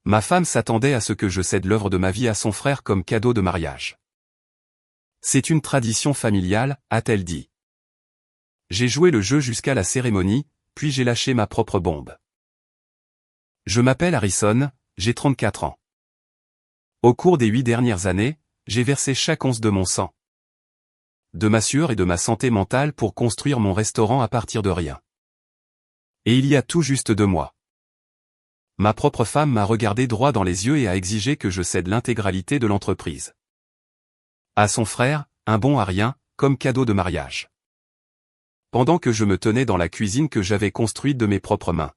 Ma femme s'attendait à ce que je cède l'œuvre de ma vie à son frère comme cadeau de mariage. C'est une tradition familiale, a-t-elle dit. J'ai joué le jeu jusqu'à la cérémonie, puis j'ai lâché ma propre bombe. Je m'appelle Harrison, j'ai 34 ans. Au cours des 8 dernières années, j'ai versé chaque once de mon sang, de ma sueur et de ma santé mentale pour construire mon restaurant à partir de rien. Et il y a tout juste 2 mois. Ma propre femme m'a regardé droit dans les yeux et a exigé que je cède l'intégralité de l'entreprise à son frère, un bon à rien, comme cadeau de mariage. Pendant que je me tenais dans la cuisine que j'avais construite de mes propres mains,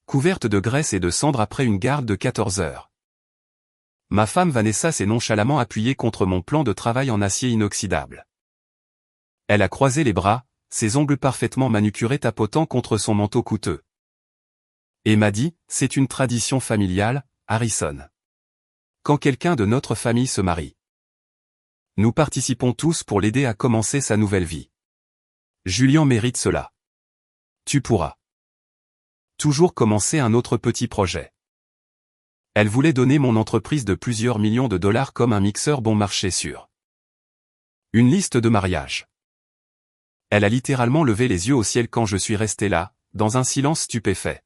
couverte de graisse et de cendres après une garde de 14 heures. Ma femme Vanessa s'est nonchalamment appuyée contre mon plan de travail en acier inoxydable. Elle a croisé les bras, ses ongles parfaitement manucurés tapotant contre son manteau coûteux. Et m'a dit, c'est une tradition familiale, Harrison. Quand quelqu'un de notre famille se marie, nous participons tous pour l'aider à commencer sa nouvelle vie. Julien mérite cela. Tu pourras toujours commencer un autre petit projet. Elle voulait donner mon entreprise de plusieurs millions de dollars comme un mixeur bon marché sur une liste de mariage. Elle a littéralement levé les yeux au ciel quand je suis resté là, dans un silence stupéfait,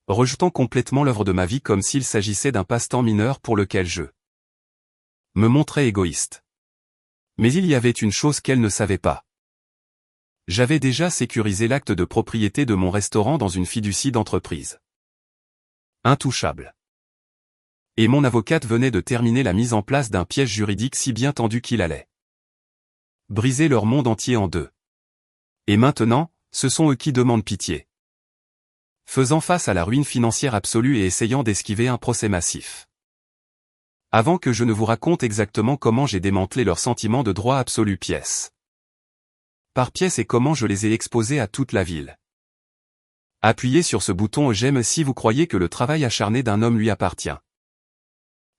rejetant complètement l'œuvre de ma vie comme s'il s'agissait d'un passe-temps mineur pour lequel je me montrais égoïste. Mais il y avait une chose qu'elle ne savait pas. J'avais déjà sécurisé l'acte de propriété de mon restaurant dans une fiducie d'entreprise intouchable. Et mon avocate venait de terminer la mise en place d'un piège juridique si bien tendu qu'il allait briser leur monde entier en deux. Et maintenant, ce sont eux qui demandent pitié, faisant face à la ruine financière absolue et essayant d'esquiver un procès massif. Avant que je ne vous raconte exactement comment j'ai démantelé leur sentiment de droit absolu pièce par pièce et comment je les ai exposés à toute la ville. Appuyez sur ce bouton j'aime si vous croyez que le travail acharné d'un homme lui appartient,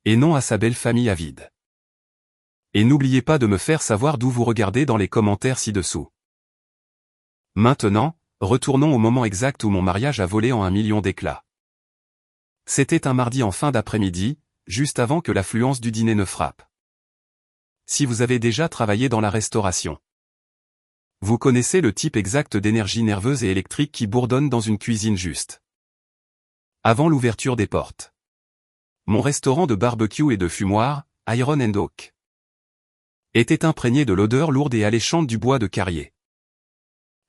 et non à sa belle famille avide. Et n'oubliez pas de me faire savoir d'où vous regardez dans les commentaires ci-dessous. Maintenant, retournons au moment exact où mon mariage a volé en 1 million d'éclats. C'était un mardi en fin d'après-midi, juste avant que l'affluence du dîner ne frappe. Si vous avez déjà travaillé dans la restauration, vous connaissez le type exact d'énergie nerveuse et électrique qui bourdonne dans une cuisine juste avant l'ouverture des portes. Mon restaurant de barbecue et de fumoir, Iron and Oak, était imprégné de l'odeur lourde et alléchante du bois de carrier,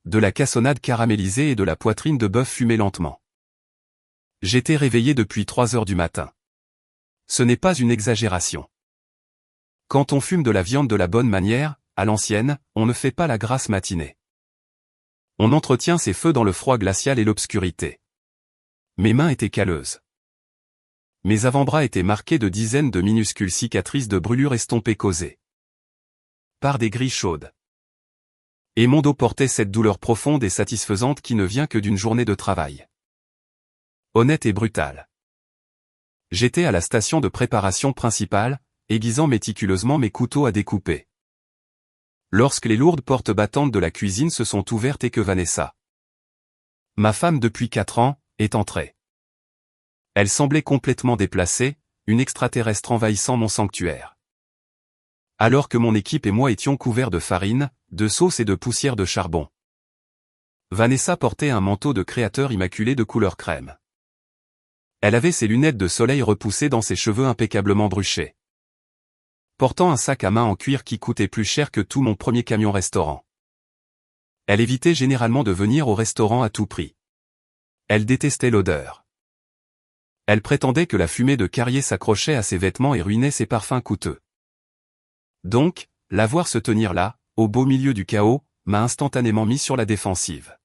de la cassonade caramélisée et de la poitrine de bœuf fumée lentement. J'étais réveillé depuis 3 heures du matin. Ce n'est pas une exagération. Quand on fume de la viande de la bonne manière, à l'ancienne, on ne fait pas la grasse matinée. On entretient ses feux dans le froid glacial et l'obscurité. Mes mains étaient calleuses. Mes avant-bras étaient marqués de dizaines de minuscules cicatrices de brûlures estompées causées par des grilles chaudes. Et mon dos portait cette douleur profonde et satisfaisante qui ne vient que d'une journée de travail honnête et brutale. J'étais à la station de préparation principale, aiguisant méticuleusement mes couteaux à découper, lorsque les lourdes portes battantes de la cuisine se sont ouvertes et que Vanessa, ma femme depuis 4 ans, est entrée. Elle semblait complètement déplacée, une extraterrestre envahissant mon sanctuaire. Alors que mon équipe et moi étions couverts de farine, de sauce et de poussière de charbon, Vanessa portait un manteau de créateur immaculé de couleur crème. Elle avait ses lunettes de soleil repoussées dans ses cheveux impeccablement bruchés, portant un sac à main en cuir qui coûtait plus cher que tout mon premier camion-restaurant. Elle évitait généralement de venir au restaurant à tout prix. Elle détestait l'odeur. Elle prétendait que la fumée de carrier s'accrochait à ses vêtements et ruinait ses parfums coûteux. Donc, la voir se tenir là, au beau milieu du chaos, m'a instantanément mis sur la défensive.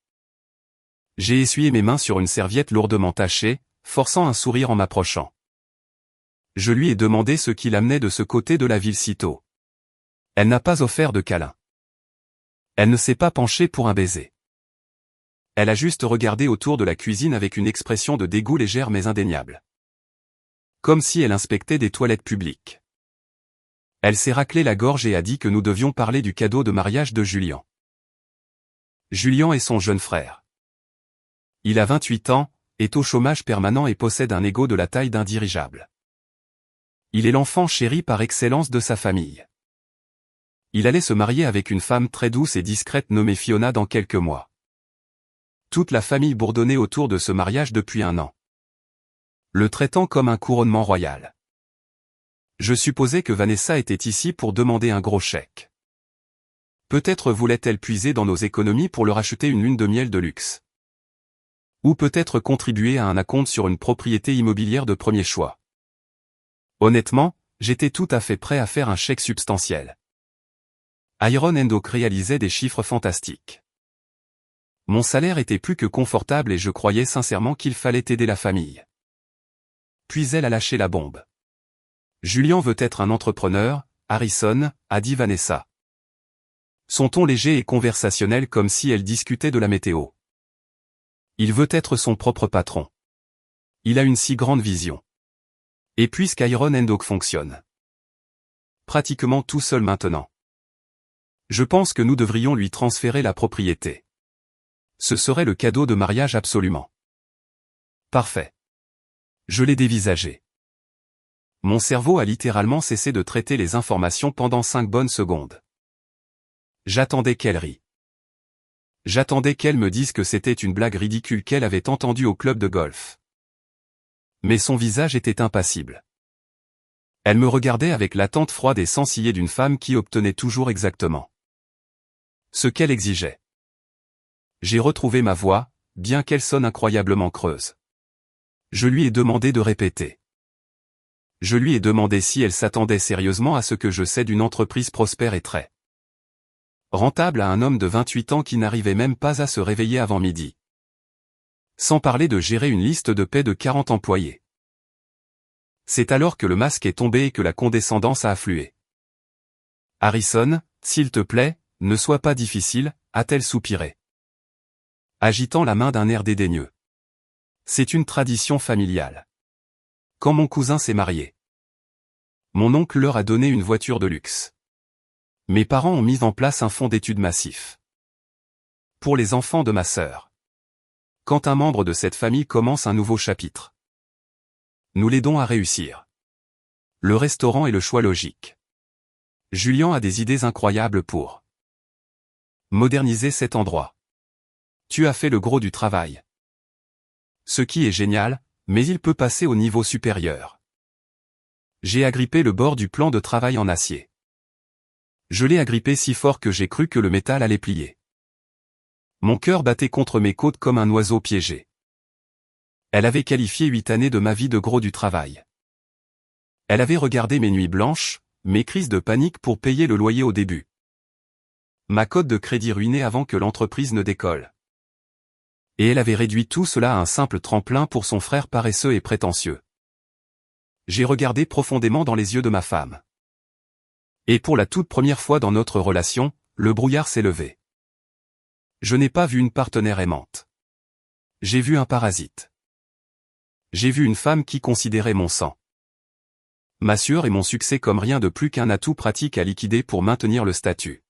J'ai essuyé mes mains sur une serviette lourdement tachée, forçant un sourire en m'approchant. Je lui ai demandé ce qui l'amenait de ce côté de la ville si tôt. Elle n'a pas offert de câlin. Elle ne s'est pas penchée pour un baiser. Elle a juste regardé autour de la cuisine avec une expression de dégoût légère mais indéniable. Comme si elle inspectait des toilettes publiques. Elle s'est raclé la gorge et a dit que nous devions parler du cadeau de mariage de Julien. Julien est son jeune frère. Il a 28 ans, est au chômage permanent et possède un ego de la taille d'un dirigeable. Il est l'enfant chéri par excellence de sa famille. Il allait se marier avec une femme très douce et discrète nommée Fiona dans quelques mois. Toute la famille bourdonnait autour de ce mariage depuis 1 an, le traitant comme un couronnement royal. Je supposais que Vanessa était ici pour demander un gros chèque. Peut-être voulait-elle puiser dans nos économies pour leur acheter une lune de miel de luxe. Ou peut-être contribuer à un acompte sur une propriété immobilière de premier choix. Honnêtement, j'étais tout à fait prêt à faire un chèque substantiel. Iron Oak réalisait des chiffres fantastiques. Mon salaire était plus que confortable et je croyais sincèrement qu'il fallait aider la famille. Puis elle a lâché la bombe. Julian veut être un entrepreneur, Harrison, a dit Vanessa. Son ton léger et conversationnel comme si elle discutait de la météo. Il veut être son propre patron. Il a une si grande vision. Et puisqu'Iron Oak fonctionne pratiquement tout seul maintenant, je pense que nous devrions lui transférer la propriété. Ce serait le cadeau de mariage absolument. Parfait. Je l'ai dévisagé. Mon cerveau a littéralement cessé de traiter les informations pendant 5 bonnes secondes. J'attendais qu'elle rie. J'attendais qu'elle me dise que c'était une blague ridicule qu'elle avait entendue au club de golf. Mais son visage était impassible. Elle me regardait avec l'attente froide et sans ciller d'une femme qui obtenait toujours exactement ce qu'elle exigeait. J'ai retrouvé ma voix, bien qu'elle sonne incroyablement creuse. Je lui ai demandé de répéter. Je lui ai demandé si elle s'attendait sérieusement à ce que je cède une entreprise prospère et très rentable à un homme de 28 ans qui n'arrivait même pas à se réveiller avant midi. Sans parler de gérer une liste de paix de 40 employés. C'est alors que le masque est tombé et que la condescendance a afflué. Harrison, s'il te plaît, ne sois pas difficile, a-t-elle soupiré, agitant la main d'un air dédaigneux. C'est une tradition familiale. Quand mon cousin s'est marié, mon oncle leur a donné une voiture de luxe. Mes parents ont mis en place un fonds d'études massif pour les enfants de ma sœur. Quand un membre de cette famille commence un nouveau chapitre, nous l'aidons à réussir. Le restaurant est le choix logique. Julian a des idées incroyables pour moderniser cet endroit. Tu as fait le gros du travail. Ce qui est génial, mais il peut passer au niveau supérieur. J'ai agrippé le bord du plan de travail en acier. Je l'ai agrippé si fort que j'ai cru que le métal allait plier. Mon cœur battait contre mes côtes comme un oiseau piégé. Elle avait qualifié 8 années de ma vie de gros du travail. Elle avait regardé mes nuits blanches, mes crises de panique pour payer le loyer au début. Ma cote de crédit ruinée avant que l'entreprise ne décolle. Et elle avait réduit tout cela à un simple tremplin pour son frère paresseux et prétentieux. J'ai regardé profondément dans les yeux de ma femme. Et pour la toute première fois dans notre relation, le brouillard s'est levé. Je n'ai pas vu une partenaire aimante. J'ai vu un parasite. J'ai vu une femme qui considérait mon sang, ma sueur et mon succès comme rien de plus qu'un atout pratique à liquider pour maintenir le statut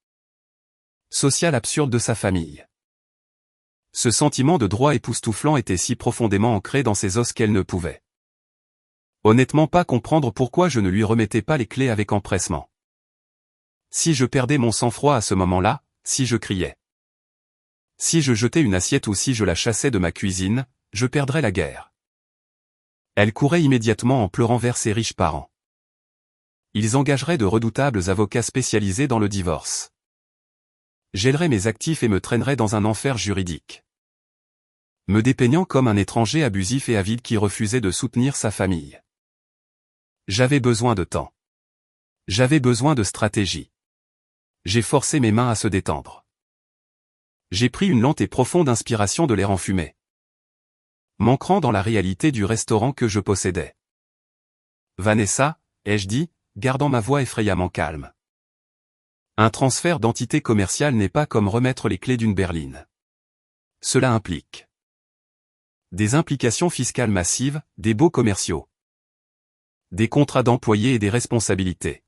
social absurde de sa famille. Ce sentiment de droit époustouflant était si profondément ancré dans ses os qu'elle ne pouvait honnêtement pas comprendre pourquoi je ne lui remettais pas les clés avec empressement. Si je perdais mon sang-froid à ce moment-là, si je criais, si je jetais une assiette ou si je la chassais de ma cuisine, je perdrais la guerre. Elle courait immédiatement en pleurant vers ses riches parents. Ils engageraient de redoutables avocats spécialisés dans le divorce. Gèleraient mes actifs et me traîneraient dans un enfer juridique, me dépeignant comme un étranger abusif et avide qui refusait de soutenir sa famille. J'avais besoin de temps. J'avais besoin de stratégie. J'ai forcé mes mains à se détendre. J'ai pris une lente et profonde inspiration de l'air enfumé, m'ancrant dans la réalité du restaurant que je possédais. Vanessa, ai-je dit, gardant ma voix effrayamment calme. Un transfert d'entité commerciale n'est pas comme remettre les clés d'une berline. Cela implique des implications fiscales massives, des baux commerciaux, des contrats d'employés et des responsabilités.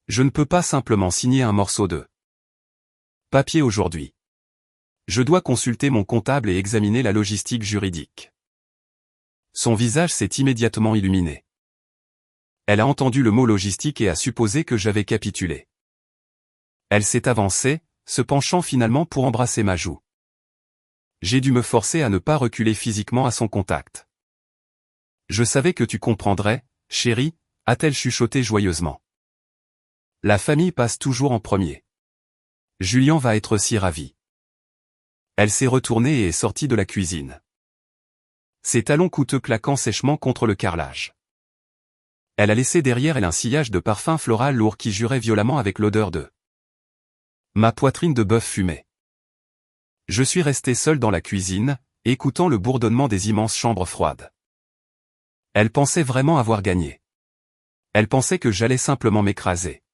Je ne peux pas simplement signer un morceau de papier aujourd'hui. Je dois consulter mon comptable et examiner la logistique juridique. Son visage s'est immédiatement illuminé. Elle a entendu le mot logistique et a supposé que j'avais capitulé. Elle s'est avancée, se penchant finalement pour embrasser ma joue. J'ai dû me forcer à ne pas reculer physiquement à son contact. Je savais que tu comprendrais, chérie, a-t-elle chuchoté joyeusement. La famille passe toujours en premier. Julien va être si ravi. Elle s'est retournée et est sortie de la cuisine. Ses talons coûteux claquant sèchement contre le carrelage. Elle a laissé derrière elle un sillage de parfum floral lourd qui jurait violemment avec l'odeur de ma poitrine de bœuf fumé. Je suis resté seul dans la cuisine, écoutant le bourdonnement des immenses chambres froides. Elle pensait vraiment avoir gagné. Elle pensait que j'allais simplement m'écraser.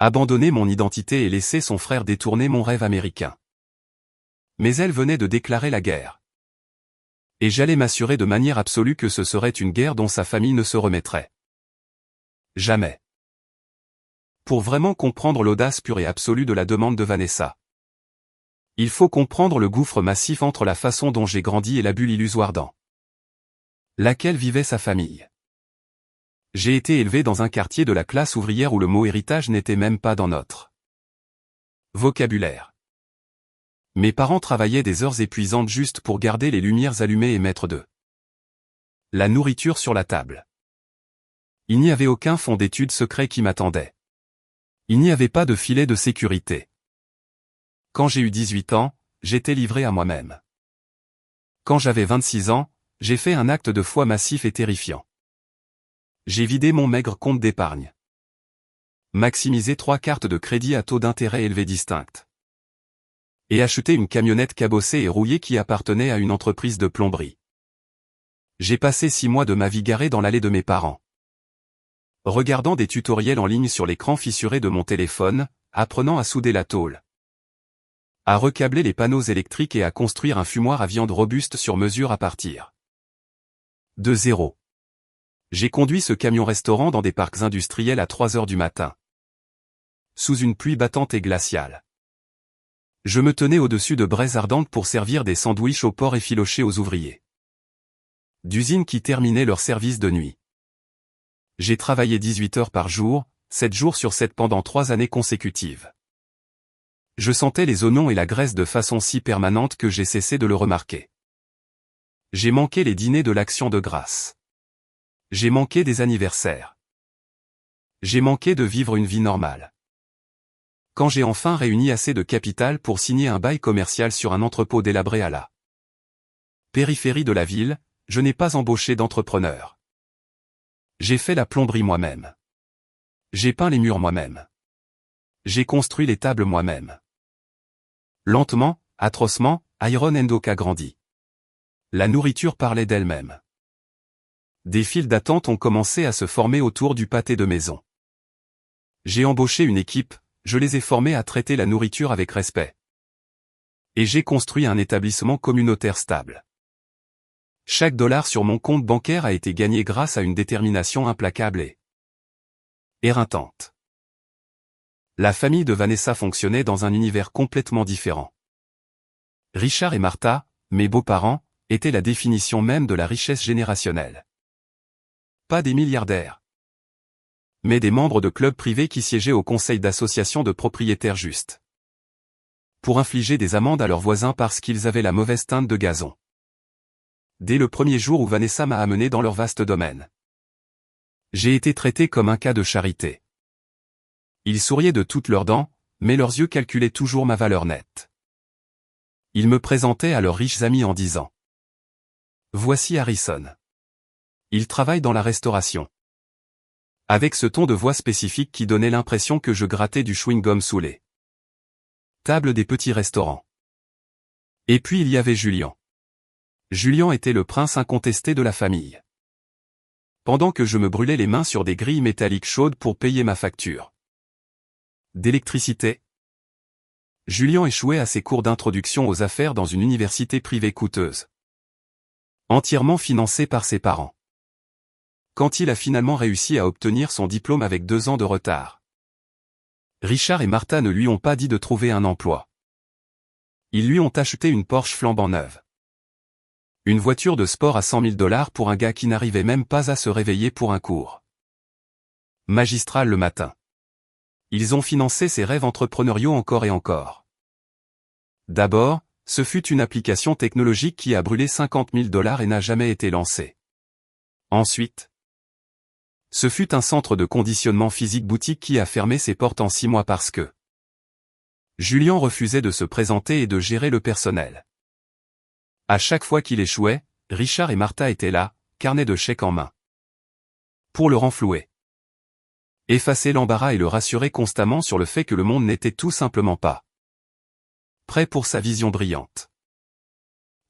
Abandonner mon identité et laisser son frère détourner mon rêve américain. Mais elle venait de déclarer la guerre. Et j'allais m'assurer de manière absolue que ce serait une guerre dont sa famille ne se remettrait. Jamais. Pour vraiment comprendre l'audace pure et absolue de la demande de Vanessa. Il faut comprendre le gouffre massif entre la façon dont j'ai grandi et la bulle illusoire dans laquelle vivait sa famille. J'ai été élevé dans un quartier de la classe ouvrière où le mot héritage n'était même pas dans notre vocabulaire. Mes parents travaillaient des heures épuisantes juste pour garder les lumières allumées et mettre de la nourriture sur la table. Il n'y avait aucun fonds d'études secret qui m'attendait. Il n'y avait pas de filet de sécurité. Quand j'ai eu 18 ans, j'étais livré à moi-même. Quand j'avais 26 ans, j'ai fait un acte de foi massif et terrifiant. J'ai vidé mon maigre compte d'épargne. Maximisé 3 cartes de crédit à taux d'intérêt élevé distinctes. Et acheté une camionnette cabossée et rouillée qui appartenait à une entreprise de plomberie. J'ai passé 6 mois de ma vie garé dans l'allée de mes parents. Regardant des tutoriels en ligne sur l'écran fissuré de mon téléphone, apprenant à souder la tôle. À recabler les panneaux électriques et à construire un fumoir à viande robuste sur mesure à partir de zéro. J'ai conduit ce camion-restaurant dans des parcs industriels à 3 heures du matin. Sous une pluie battante et glaciale. Je me tenais au-dessus de braises ardentes pour servir des sandwichs au porc effiloché aux ouvriers d'usines qui terminaient leur service de nuit. J'ai travaillé 18 heures par jour, 7 jours sur 7 pendant 3 années consécutives. Je sentais les oignons et la graisse de façon si permanente que j'ai cessé de le remarquer. J'ai manqué les dîners de l'Action de grâce. J'ai manqué des anniversaires. J'ai manqué de vivre une vie normale. Quand j'ai enfin réuni assez de capital pour signer un bail commercial sur un entrepôt délabré à la périphérie de la ville, je n'ai pas embauché d'entrepreneur. J'ai fait la plomberie moi-même. J'ai peint les murs moi-même. J'ai construit les tables moi-même. Lentement, atrocement, Iron Endok a grandi. La nourriture parlait d'elle-même. Des files d'attente ont commencé à se former autour du pâté de maison. J'ai embauché une équipe, je les ai formés à traiter la nourriture avec respect. Et j'ai construit un établissement communautaire stable. Chaque dollar sur mon compte bancaire a été gagné grâce à une détermination implacable et éreintante. La famille de Vanessa fonctionnait dans un univers complètement différent. Richard et Martha, mes beaux-parents, étaient la définition même de la richesse générationnelle. Pas des milliardaires, mais des membres de clubs privés qui siégeaient au conseil d'associations de propriétaires justes. Pour infliger des amendes à leurs voisins parce qu'ils avaient la mauvaise teinte de gazon. Dès le premier jour où Vanessa m'a amené dans leur vaste domaine. J'ai été traité comme un cas de charité. Ils souriaient de toutes leurs dents, mais leurs yeux calculaient toujours ma valeur nette. Ils me présentaient à leurs riches amis en disant : voici Harrison. Il travaille dans la restauration. Avec ce ton de voix spécifique qui donnait l'impression que je grattais du chewing-gum sous les tables des petits restaurants. Et puis il y avait Julien. Julien était le prince incontesté de la famille. Pendant que je me brûlais les mains sur des grilles métalliques chaudes pour payer ma facture d'électricité, Julien échouait à ses cours d'introduction aux affaires dans une université privée coûteuse. Entièrement financée par ses parents. Quand il a finalement réussi à obtenir son diplôme avec 2 ans de retard, Richard et Martha ne lui ont pas dit de trouver un emploi. Ils lui ont acheté une Porsche flambant neuve. Une voiture de sport à 100 000 $ pour un gars qui n'arrivait même pas à se réveiller pour un cours magistral le matin. Ils ont financé ses rêves entrepreneuriaux encore et encore. D'abord, ce fut une application technologique qui a brûlé 50 000 $ et n'a jamais été lancée. Ensuite, ce fut un centre de conditionnement physique boutique qui a fermé ses portes en 6 mois parce que Julien refusait de se présenter et de gérer le personnel. À chaque fois qu'il échouait, Richard et Martha étaient là, carnet de chèques en main, pour le renflouer, effacer l'embarras et le rassurer constamment sur le fait que le monde n'était tout simplement pas prêt pour sa vision brillante.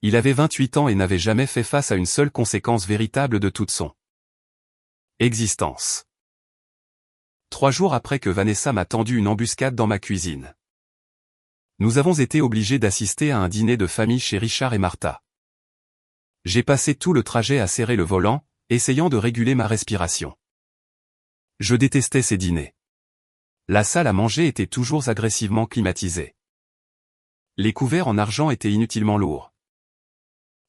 Il avait 28 ans et n'avait jamais fait face à une seule conséquence véritable de toute son existence. 3 jours après que Vanessa m'a tendu une embuscade dans ma cuisine, nous avons été obligés d'assister à un dîner de famille chez Richard et Martha. J'ai passé tout le trajet à serrer le volant, essayant de réguler ma respiration. Je détestais ces dîners. La salle à manger était toujours agressivement climatisée. Les couverts en argent étaient inutilement lourds.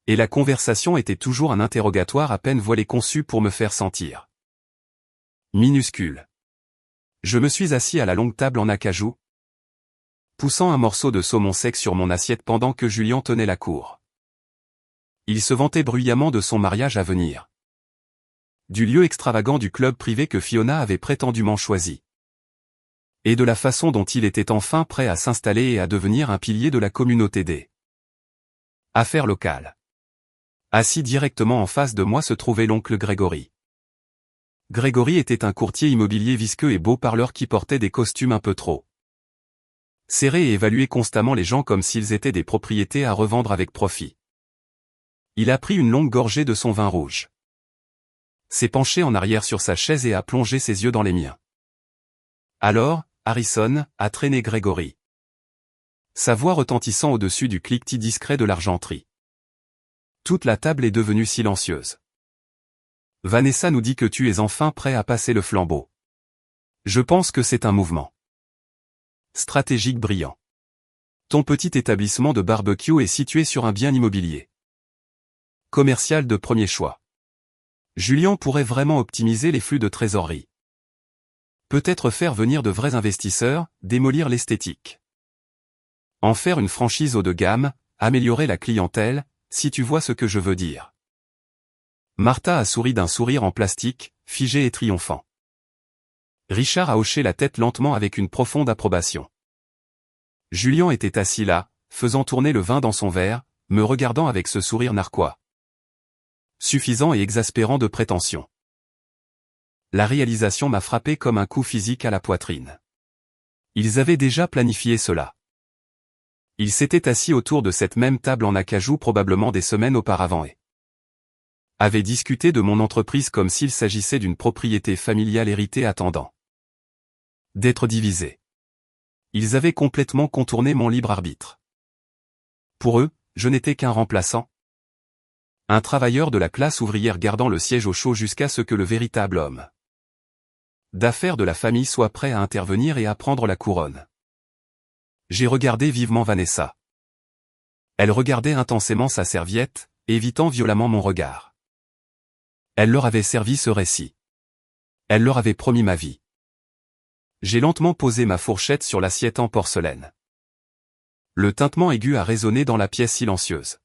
Et la conversation était toujours un interrogatoire à peine voilé conçu pour me faire sentir minuscule. Je me suis assis à la longue table en acajou, poussant un morceau de saumon sec sur mon assiette pendant que Julien tenait la cour. Il se vantait bruyamment de son mariage à venir, du lieu extravagant du club privé que Fiona avait prétendument choisi, et de la façon dont il était enfin prêt à s'installer et à devenir un pilier de la communauté des affaires locales. Assis directement en face de moi se trouvait l'oncle Grégory. Grégory était un courtier immobilier visqueux et beau parleur qui portait des costumes un peu trop serrés et évaluait constamment les gens comme s'ils étaient des propriétés à revendre avec profit. Il a pris une longue gorgée de son vin rouge, s'est penché en arrière sur sa chaise et a plongé ses yeux dans les miens. Alors, Harrison, a traîné Grégory, sa voix retentissant au-dessus du cliquetis discret de l'argenterie. Toute la table est devenue silencieuse. Vanessa nous dit que tu es enfin prêt à passer le flambeau. Je pense que c'est un mouvement stratégique brillant. Ton petit établissement de barbecue est situé sur un bien immobilier commercial de premier choix. Julien pourrait vraiment optimiser les flux de trésorerie. Peut-être faire venir de vrais investisseurs, démolir l'esthétique. En faire une franchise haut de gamme, améliorer la clientèle, si tu vois ce que je veux dire. Martha a souri d'un sourire en plastique, figé et triomphant. Richard a hoché la tête lentement avec une profonde approbation. Julien était assis là, faisant tourner le vin dans son verre, me regardant avec ce sourire narquois, suffisant et exaspérant de prétention. La réalisation m'a frappé comme un coup physique à la poitrine. Ils avaient déjà planifié cela. Ils s'étaient assis autour de cette même table en acajou probablement des semaines auparavant et avaient discuté de mon entreprise comme s'il s'agissait d'une propriété familiale héritée attendant d'être divisée. Ils avaient complètement contourné mon libre arbitre. Pour eux, je n'étais qu'un remplaçant. Un travailleur de la classe ouvrière gardant le siège au chaud jusqu'à ce que le véritable homme d'affaires de la famille soit prêt à intervenir et à prendre la couronne. J'ai regardé vivement Vanessa. Elle regardait intensément sa serviette, évitant violemment mon regard. Elle leur avait servi ce récit. Elle leur avait promis ma vie. J'ai lentement posé ma fourchette sur l'assiette en porcelaine. Le tintement aigu a résonné dans la pièce silencieuse.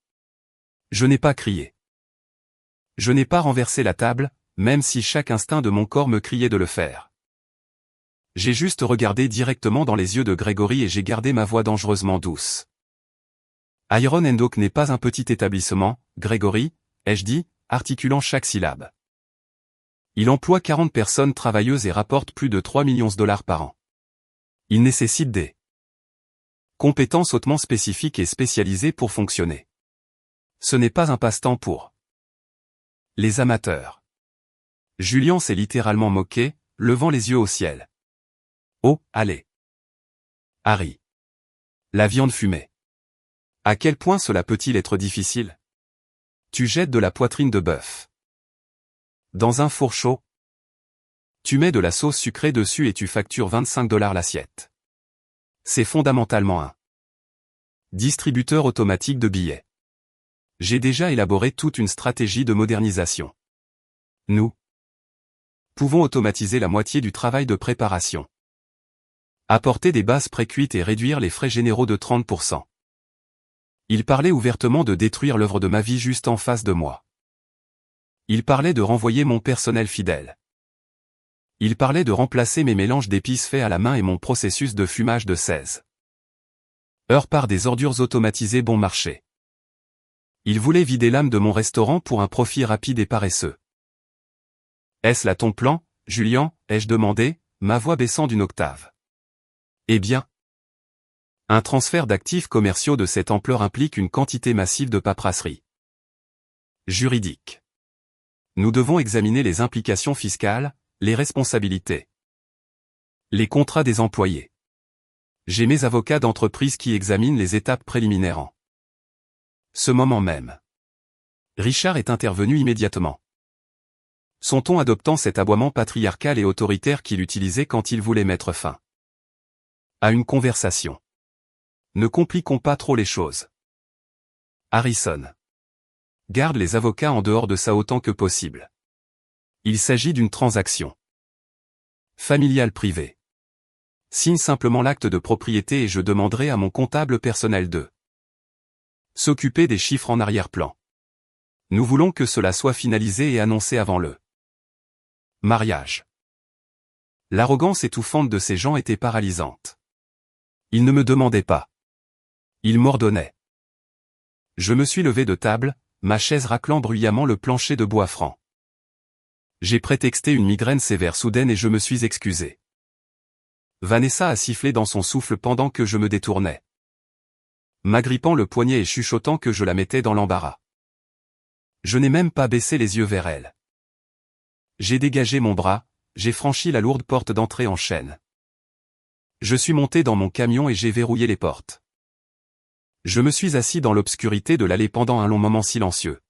Je n'ai pas crié. Je n'ai pas renversé la table, même si chaque instinct de mon corps me criait de le faire. J'ai juste regardé directement dans les yeux de Grégory et j'ai gardé ma voix dangereusement douce. Iron & Oak n'est pas un petit établissement, Grégory, ai-je dit, articulant chaque syllabe. Il emploie 40 personnes travailleuses et rapporte plus de 3 millions de dollars par an. Il nécessite des compétences hautement spécifiques et spécialisées pour fonctionner. Ce n'est pas un passe-temps pour les amateurs. Julien s'est littéralement moqué, levant les yeux au ciel. Oh, allez. Harry. La viande fumée. À quel point cela peut-il être difficile? Tu jettes de la poitrine de bœuf dans un four chaud. Tu mets de la sauce sucrée dessus et tu factures 25 $ l'assiette. C'est fondamentalement un distributeur automatique de billets. J'ai déjà élaboré toute une stratégie de modernisation. Nous pouvons automatiser la moitié du travail de préparation. Apporter des bases précuites et réduire les frais généraux de 30%. Il parlait ouvertement de détruire l'œuvre de ma vie juste en face de moi. Il parlait de renvoyer mon personnel fidèle. Il parlait de remplacer mes mélanges d'épices faits à la main et mon processus de fumage de 16 heures par des ordures automatisées bon marché. Il voulait vider l'âme de mon restaurant pour un profit rapide et paresseux. Est-ce là ton plan, Julien, ai-je demandé, ma voix baissant d'une octave. Eh bien, un transfert d'actifs commerciaux de cette ampleur implique une quantité massive de paperasserie juridique. Nous devons examiner les implications fiscales, les responsabilités, les contrats des employés. J'ai mes avocats d'entreprise qui examinent les étapes préliminaires en ce moment même. Richard est intervenu immédiatement. Son ton adoptant cet aboiement patriarcal et autoritaire qu'il utilisait quand il voulait mettre fin à une conversation. Ne compliquons pas trop les choses. Harrison garde les avocats en dehors de ça autant que possible. Il s'agit d'une transaction familiale privée. Signe simplement l'acte de propriété et je demanderai à mon comptable personnel de s'occuper des chiffres en arrière-plan. Nous voulons que cela soit finalisé et annoncé avant le mariage. L'arrogance étouffante de ces gens était paralysante. Ils ne me demandaient pas. Ils m'ordonnaient. Je me suis levé de table, ma chaise raclant bruyamment le plancher de bois franc. J'ai prétexté une migraine sévère soudaine et je me suis excusé. Vanessa a sifflé dans son souffle pendant que je me détournais, m'agrippant le poignet et chuchotant que je la mettais dans l'embarras. Je n'ai même pas baissé les yeux vers elle. J'ai dégagé mon bras, j'ai franchi la lourde porte d'entrée en chêne. Je suis monté dans mon camion et j'ai verrouillé les portes. Je me suis assis dans l'obscurité de l'allée pendant un long moment silencieux.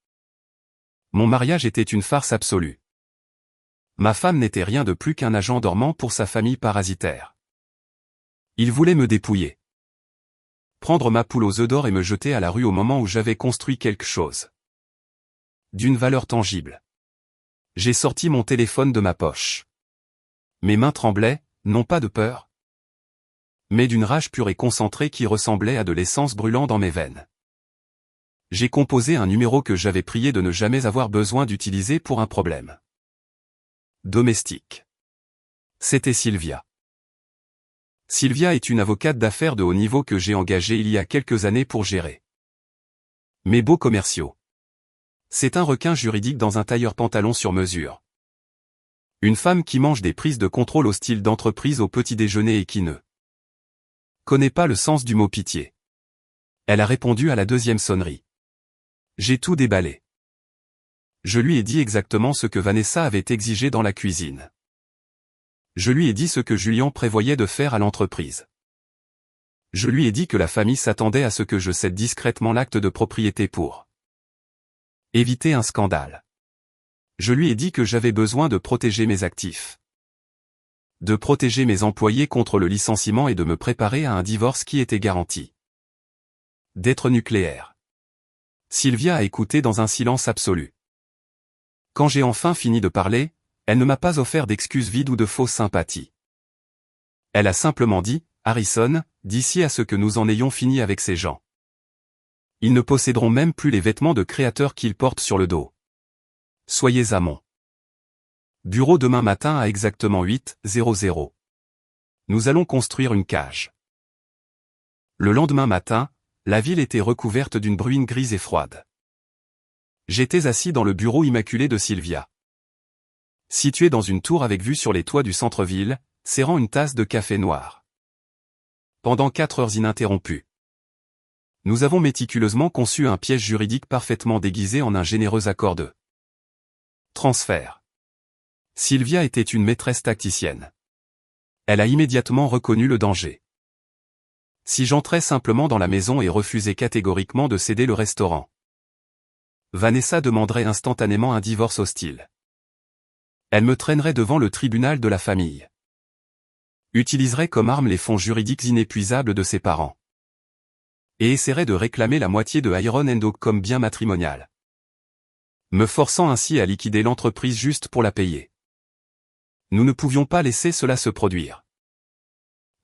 Mon mariage était une farce absolue. Ma femme n'était rien de plus qu'un agent dormant pour sa famille parasitaire. Il voulait me dépouiller. Prendre ma poule aux œufs d'or et me jeter à la rue au moment où j'avais construit quelque chose d'une valeur tangible. J'ai sorti mon téléphone de ma poche. Mes mains tremblaient, non pas de peur, mais d'une rage pure et concentrée qui ressemblait à de l'essence brûlant dans mes veines. J'ai composé un numéro que j'avais prié de ne jamais avoir besoin d'utiliser pour un problème domestique. C'était Sylvia. Sylvia est une avocate d'affaires de haut niveau que j'ai engagée il y a quelques années pour gérer mes beaux commerciaux. C'est un requin juridique dans un tailleur-pantalon sur mesure. Une femme qui mange des prises de contrôle au style d'entreprise au petit déjeuner et qui ne connaît pas le sens du mot pitié. Elle a répondu à la deuxième sonnerie. J'ai tout déballé. Je lui ai dit exactement ce que Vanessa avait exigé dans la cuisine. Je lui ai dit ce que Julien prévoyait de faire à l'entreprise. Je lui ai dit que la famille s'attendait à ce que je cède discrètement l'acte de propriété pour éviter un scandale. Je lui ai dit que j'avais besoin de protéger mes actifs, de protéger mes employés contre le licenciement et de me préparer à un divorce qui était garanti d'être nucléaire. Sylvia a écouté dans un silence absolu. Quand j'ai enfin fini de parler, elle ne m'a pas offert d'excuses vides ou de fausses sympathies. Elle a simplement dit, Harrison, d'ici à ce que nous en ayons fini avec ces gens. Ils ne posséderont même plus les vêtements de créateurs qu'ils portent sur le dos. Soyez à mon bureau demain matin à exactement 8h00. Nous allons construire une cage. Le lendemain matin, la ville était recouverte d'une bruine grise et froide. J'étais assis dans le bureau immaculé de Sylvia. Situé dans une tour avec vue sur les toits du centre-ville, serrant une tasse de café noir. Pendant 4 heures ininterrompues. Nous avons méticuleusement conçu un piège juridique parfaitement déguisé en un généreux accord de transfert. Sylvia était une maîtresse tacticienne. Elle a immédiatement reconnu le danger. Si j'entrais simplement dans la maison et refusais catégoriquement de céder le restaurant, Vanessa demanderait instantanément un divorce hostile. Elle me traînerait devant le tribunal de la famille. Utiliserait comme arme les fonds juridiques inépuisables de ses parents. et essaierait de réclamer la moitié de Iron Endo comme bien matrimonial, me forçant ainsi à liquider l'entreprise juste pour la payer. Nous ne pouvions pas laisser cela se produire.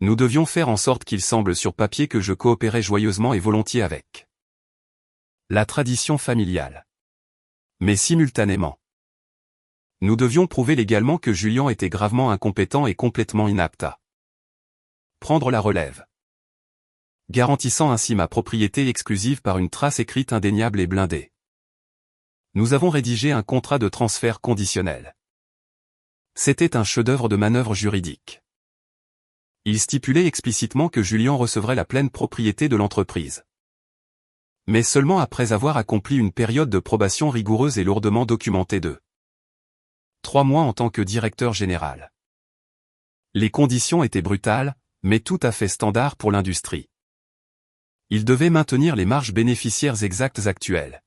Nous devions faire en sorte qu'il semble sur papier que je coopérais joyeusement et volontiers avec la tradition familiale. Mais simultanément, nous devions prouver légalement que Julian était gravement incompétent et complètement inapte à prendre la relève, garantissant ainsi ma propriété exclusive par une trace écrite indéniable et blindée. Nous avons rédigé un contrat de transfert conditionnel. C'était un chef-d'œuvre de manœuvre juridique. Il stipulait explicitement que Julian recevrait la pleine propriété de l'entreprise, mais seulement après avoir accompli une période de probation rigoureuse et lourdement documentée de 3 mois en tant que directeur général. Les conditions étaient brutales, mais tout à fait standards pour l'industrie. Il devait maintenir les marges bénéficiaires exactes actuelles.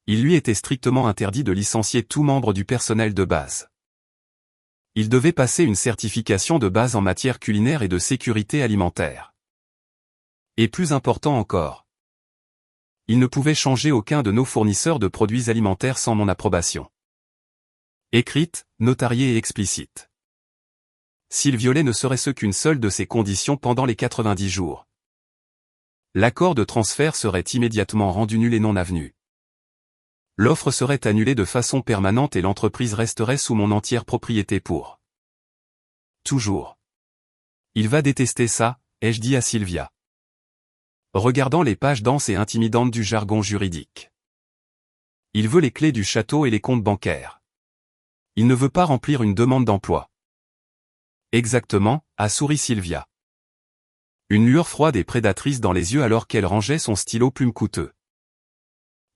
Il lui était strictement interdit de licencier tout membre du personnel de base. Il devait passer une certification de base en matière culinaire et de sécurité alimentaire. Et plus important encore, il ne pouvait changer aucun de nos fournisseurs de produits alimentaires sans mon approbation écrite, notariée et explicite. S'il violait ne serait-ce qu'une seule de ces conditions pendant les 90 jours, l'accord de transfert serait immédiatement rendu nul et non avenu. L'offre serait annulée de façon permanente et l'entreprise resterait sous mon entière propriété pour toujours. Il va détester ça, ai-je dit à Sylvia, regardant les pages denses et intimidantes du jargon juridique. Il veut les clés du château et les comptes bancaires. Il ne veut pas remplir une demande d'emploi. Exactement, a souri Sylvia. Une lueur froide et prédatrice dans les yeux alors qu'elle rangeait son stylo plume coûteux.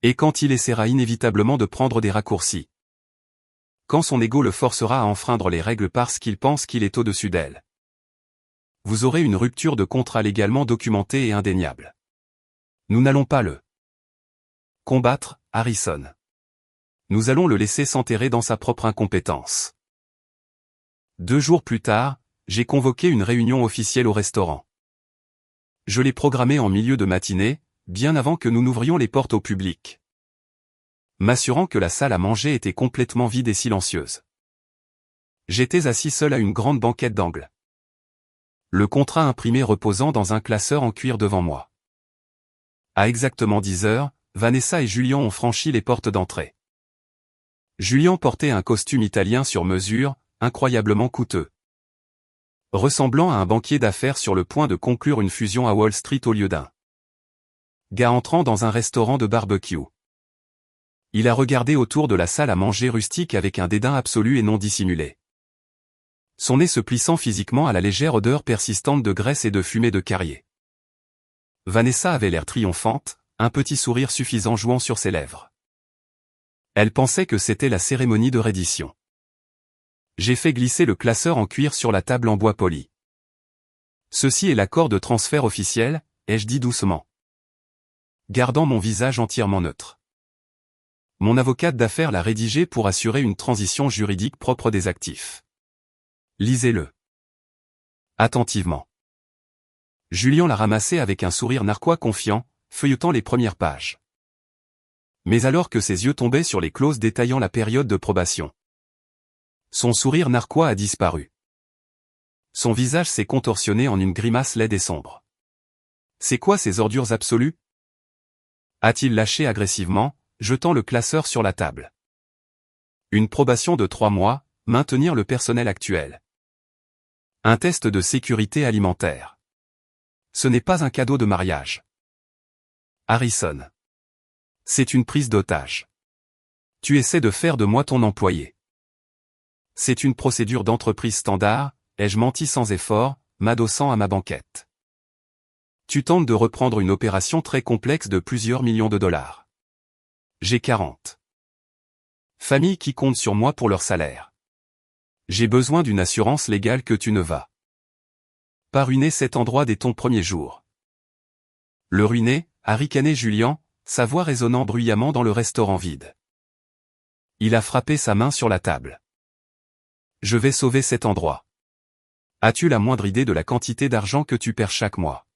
Et quand il essaiera inévitablement de prendre des raccourcis. Quand son ego le forcera à enfreindre les règles parce qu'il pense qu'il est au-dessus d'elle. Vous aurez une rupture de contrat légalement documentée et indéniable. Nous n'allons pas le combattre, Harrison. Nous allons le laisser s'enterrer dans sa propre incompétence. 2 jours plus tard, j'ai convoqué une réunion officielle au restaurant. Je l'ai programmée en milieu de matinée, bien avant que nous n'ouvrions les portes au public, m'assurant que la salle à manger était complètement vide et silencieuse. J'étais assis seul à une grande banquette d'angle, le contrat imprimé reposant dans un classeur en cuir devant moi. À exactement 10 heures, Vanessa et Julian ont franchi les portes d'entrée. Julian portait un costume italien sur mesure, incroyablement coûteux, ressemblant à un banquier d'affaires sur le point de conclure une fusion à Wall Street au lieu d'un gars entrant dans un restaurant de barbecue. Il a regardé autour de la salle à manger rustique avec un dédain absolu et non dissimulé. Son nez se plissant physiquement à la légère odeur persistante de graisse et de fumée de carrier. Vanessa avait l'air triomphante, un petit sourire suffisant jouant sur ses lèvres. Elle pensait que c'était la cérémonie de reddition. J'ai fait glisser le classeur en cuir sur la table en bois poli. Ceci est l'accord de transfert officiel, ai-je dit doucement, gardant mon visage entièrement neutre. Mon avocate d'affaires l'a rédigé pour assurer une transition juridique propre des actifs. Lisez-le attentivement. Julian l'a ramassé avec un sourire narquois confiant, feuilletant les premières pages. Mais alors que ses yeux tombaient sur les clauses détaillant la période de probation, son sourire narquois a disparu. Son visage s'est contorsionné en une grimace laide et sombre. C'est quoi ces ordures absolues? A-t-il lâché agressivement, jetant le classeur sur la table. Une probation de 3 mois, maintenir le personnel actuel. Un test de sécurité alimentaire. Ce n'est pas un cadeau de mariage. Harrison. C'est une prise d'otage. Tu essaies de faire de moi ton employé. C'est une procédure d'entreprise standard, ai-je menti sans effort, m'adossant à ma banquette. Tu tentes de reprendre une opération très complexe de plusieurs millions de dollars. J'ai 40 familles qui comptent sur moi pour leur salaire. J'ai besoin d'une assurance légale que tu ne vas pas ruiner cet endroit dès ton premier jour. Le ruiner, a ricané Julian, sa voix résonnant bruyamment dans le restaurant vide. Il a frappé sa main sur la table. Je vais sauver cet endroit. As-tu la moindre idée de la quantité d'argent que tu perds chaque mois?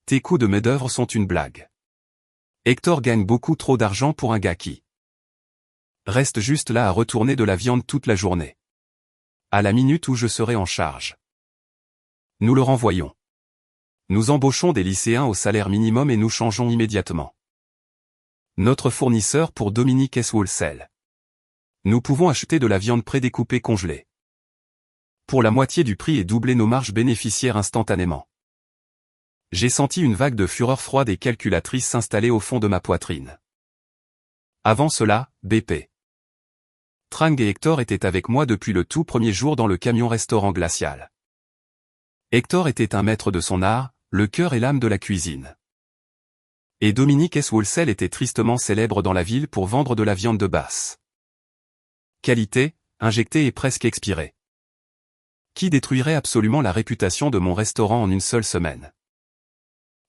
Tes coups de main-d'œuvre sont une blague. Hector gagne beaucoup trop d'argent pour un gars qui reste juste là à retourner de la viande toute la journée. À la minute où je serai en charge, nous le renvoyons. Nous embauchons des lycéens au salaire minimum et nous changeons immédiatement notre fournisseur pour Dominique S. Wholesale. Nous pouvons acheter de la viande prédécoupée congelée pour la moitié du prix et doubler nos marges bénéficiaires instantanément. J'ai senti une vague de fureur froide et calculatrice s'installer au fond de ma poitrine. Avant cela, BP. Trang et Hector étaient avec moi depuis le tout premier jour dans le camion-restaurant glacial. Hector était un maître de son art, le cœur et l'âme de la cuisine. Et Dominique S. Wholesale était tristement célèbre dans la ville pour vendre de la viande de basse qualité, injectée et presque expirée. Qui détruirait absolument la réputation de mon restaurant en une seule semaine?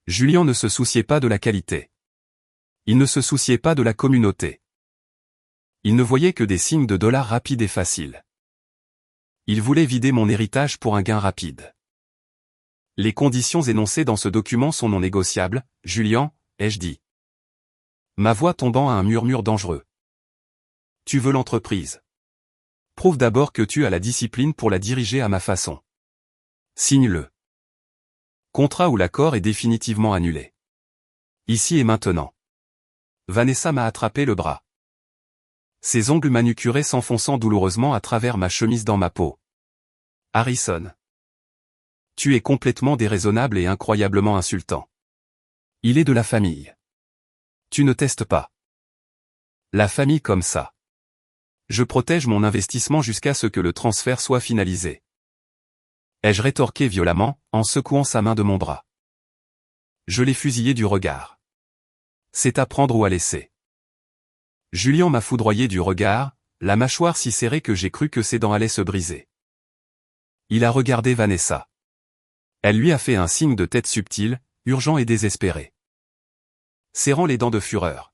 Julien ne se souciait pas de la qualité. Il ne se souciait pas de la communauté. Il ne voyait que des signes de dollars rapides et faciles. Il voulait vider mon héritage pour un gain rapide. Les conditions énoncées dans ce document sont non négociables, Julien, ai-je dit. Ma voix tombant à un murmure dangereux. Tu veux l'entreprise. Prouve d'abord que tu as la discipline pour la diriger à ma façon. Signe-le. Contrat ou l'accord est définitivement annulé. Ici et maintenant. Vanessa m'a attrapé le bras. Ses ongles manucurés s'enfonçant douloureusement à travers ma chemise dans ma peau. Harrison. Tu es complètement déraisonnable et incroyablement insultant. Il est de la famille. Tu ne testes pas. La famille comme ça. Je protège mon investissement jusqu'à ce que le transfert soit finalisé. Ai-je rétorqué violemment, en secouant sa main de mon bras. Je l'ai fusillé du regard. C'est à prendre ou à laisser. Julien m'a foudroyé du regard, la mâchoire si serrée que j'ai cru que ses dents allaient se briser. Il a regardé Vanessa. Elle lui a fait un signe de tête subtil, urgent et désespéré. Serrant les dents de fureur.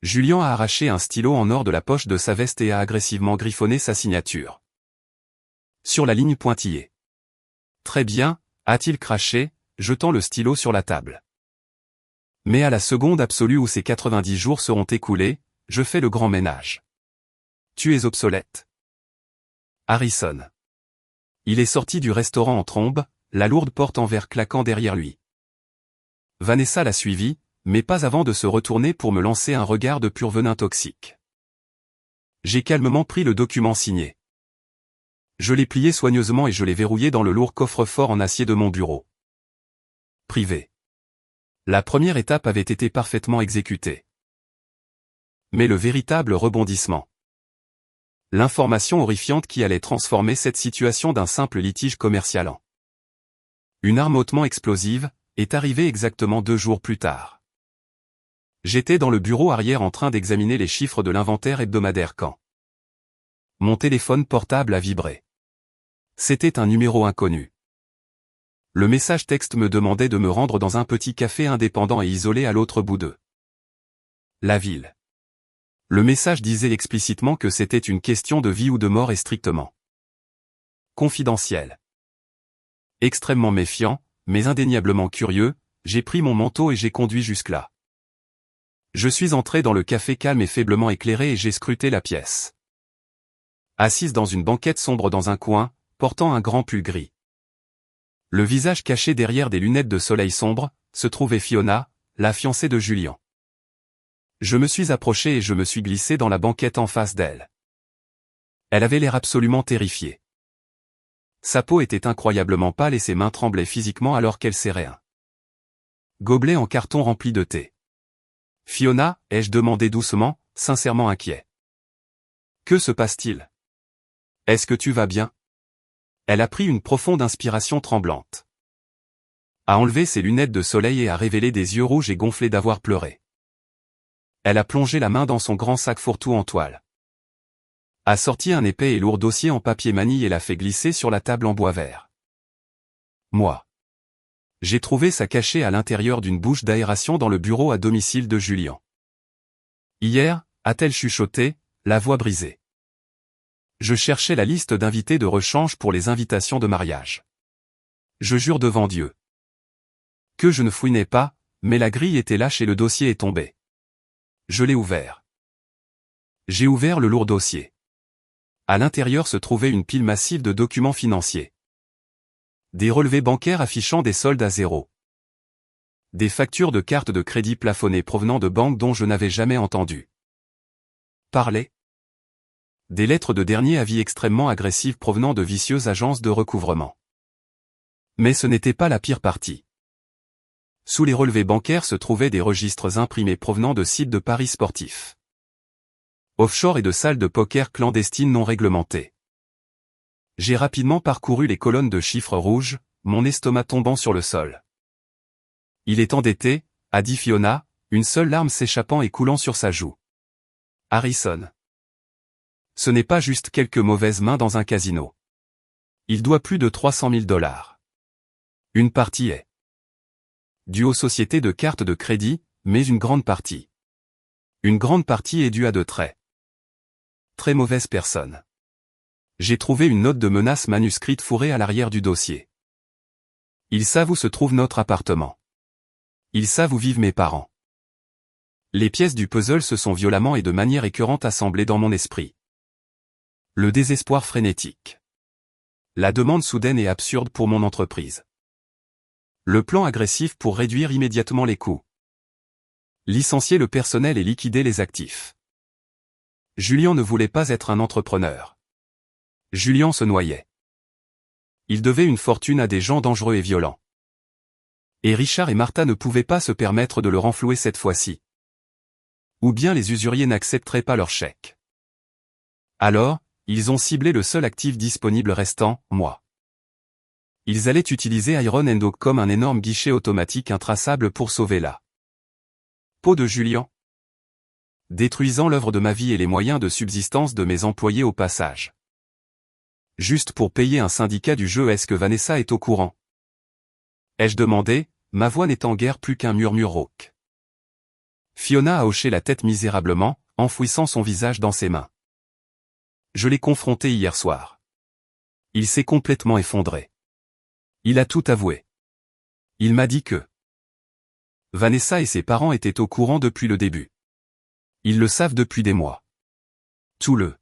Julien a arraché un stylo en or de la poche de sa veste et a agressivement griffonné sa signature. Sur la ligne pointillée. Très bien, a-t-il craché, jetant le stylo sur la table. Mais à la seconde absolue où ces 90 jours seront écoulés, je fais le grand ménage. Tu es obsolète. Harrison. Il est sorti du restaurant en trombe, la lourde porte en verre claquant derrière lui. Vanessa l'a suivi, mais pas avant de se retourner pour me lancer un regard de pur venin toxique. J'ai calmement pris le document signé. Je l'ai plié soigneusement et je l'ai verrouillé dans le lourd coffre-fort en acier de mon bureau. Privé. La première étape avait été parfaitement exécutée. Mais le véritable rebondissement. L'information horrifiante qui allait transformer cette situation d'un simple litige commercial en une arme hautement explosive, est arrivée exactement 2 jours plus tard. J'étais dans le bureau arrière en train d'examiner les chiffres de l'inventaire hebdomadaire quand mon téléphone portable a vibré. C'était un numéro inconnu. Le message texte me demandait de me rendre dans un petit café indépendant et isolé à l'autre bout de la ville. Le message disait explicitement que c'était une question de vie ou de mort et strictement confidentielle. Extrêmement méfiant, mais indéniablement curieux, j'ai pris mon manteau et j'ai conduit jusque-là. Je suis entré dans le café calme et faiblement éclairé et j'ai scruté la pièce. Assise dans une banquette sombre dans un coin, portant un grand pull gris. Le visage caché derrière des lunettes de soleil sombre, se trouvait Fiona, la fiancée de Julien. Je me suis approché et je me suis glissé dans la banquette en face d'elle. Elle avait l'air absolument terrifiée. Sa peau était incroyablement pâle et ses mains tremblaient physiquement alors qu'elle serrait un gobelet en carton rempli de thé. Fiona, ai-je demandé doucement, sincèrement inquiet. Que se passe-t-il? Est-ce que tu vas bien? Elle a pris une profonde inspiration tremblante. A enlevé ses lunettes de soleil et a révélé des yeux rouges et gonflés d'avoir pleuré. Elle a plongé la main dans son grand sac fourre-tout en toile. A sorti un épais et lourd dossier en papier manille et l'a fait glisser sur la table en bois vert. Moi. J'ai trouvé ça caché à l'intérieur d'une bouche d'aération dans le bureau à domicile de Julien. Hier, a-t-elle chuchoté, la voix brisée. Je cherchais la liste d'invités de rechange pour les invitations de mariage. Je jure devant Dieu. Que je ne fouinais pas, mais la grille était lâche et le dossier est tombé. Je l'ai ouvert. J'ai ouvert le lourd dossier. À l'intérieur se trouvait une pile massive de documents financiers. Des relevés bancaires affichant des soldes à zéro. Des factures de cartes de crédit plafonnées provenant de banques dont je n'avais jamais entendu parler. Des lettres de dernier avis extrêmement agressives provenant de vicieuses agences de recouvrement. Mais ce n'était pas la pire partie. Sous les relevés bancaires se trouvaient des registres imprimés provenant de sites de paris sportifs, offshore et de salles de poker clandestines non réglementées. J'ai rapidement parcouru les colonnes de chiffres rouges, mon estomac tombant sur le sol. Il est endetté, a dit Fiona, une seule larme s'échappant et coulant sur sa joue. Harrison. Ce n'est pas juste quelques mauvaises mains dans un casino. Il doit plus de 300 000 $. Une partie est due aux sociétés de cartes de crédit, mais une grande partie est due à de très mauvaises personnes. J'ai trouvé une note de menace manuscrite fourrée à l'arrière du dossier. Ils savent où se trouve notre appartement. Ils savent où vivent mes parents. Les pièces du puzzle se sont violemment et de manière écœurante assemblées dans mon esprit. Le désespoir frénétique. La demande soudaine et absurde pour mon entreprise. Le plan agressif pour réduire immédiatement les coûts. Licencier le personnel et liquider les actifs. Julien ne voulait pas être un entrepreneur. Julien se noyait. Il devait une fortune à des gens dangereux et violents. Et Richard et Martha ne pouvaient pas se permettre de le renflouer cette fois-ci. Ou bien les usuriers n'accepteraient pas leur chèque. Alors, ils ont ciblé le seul actif disponible restant, moi. Ils allaient utiliser Iron & Oak comme un énorme guichet automatique intraçable pour sauver la peau de Julien, détruisant l'œuvre de ma vie et les moyens de subsistance de mes employés au passage. Juste pour payer un syndicat du jeu. Est-ce que Vanessa est au courant? Ai-je demandé, ma voix n'étant guère plus qu'un murmure rauque. Fiona a hoché la tête misérablement, enfouissant son visage dans ses mains. Je l'ai confronté hier soir. Il s'est complètement effondré. Il a tout avoué. Il m'a dit que Vanessa et ses parents étaient au courant depuis le début. Ils le savent depuis des mois. Tout le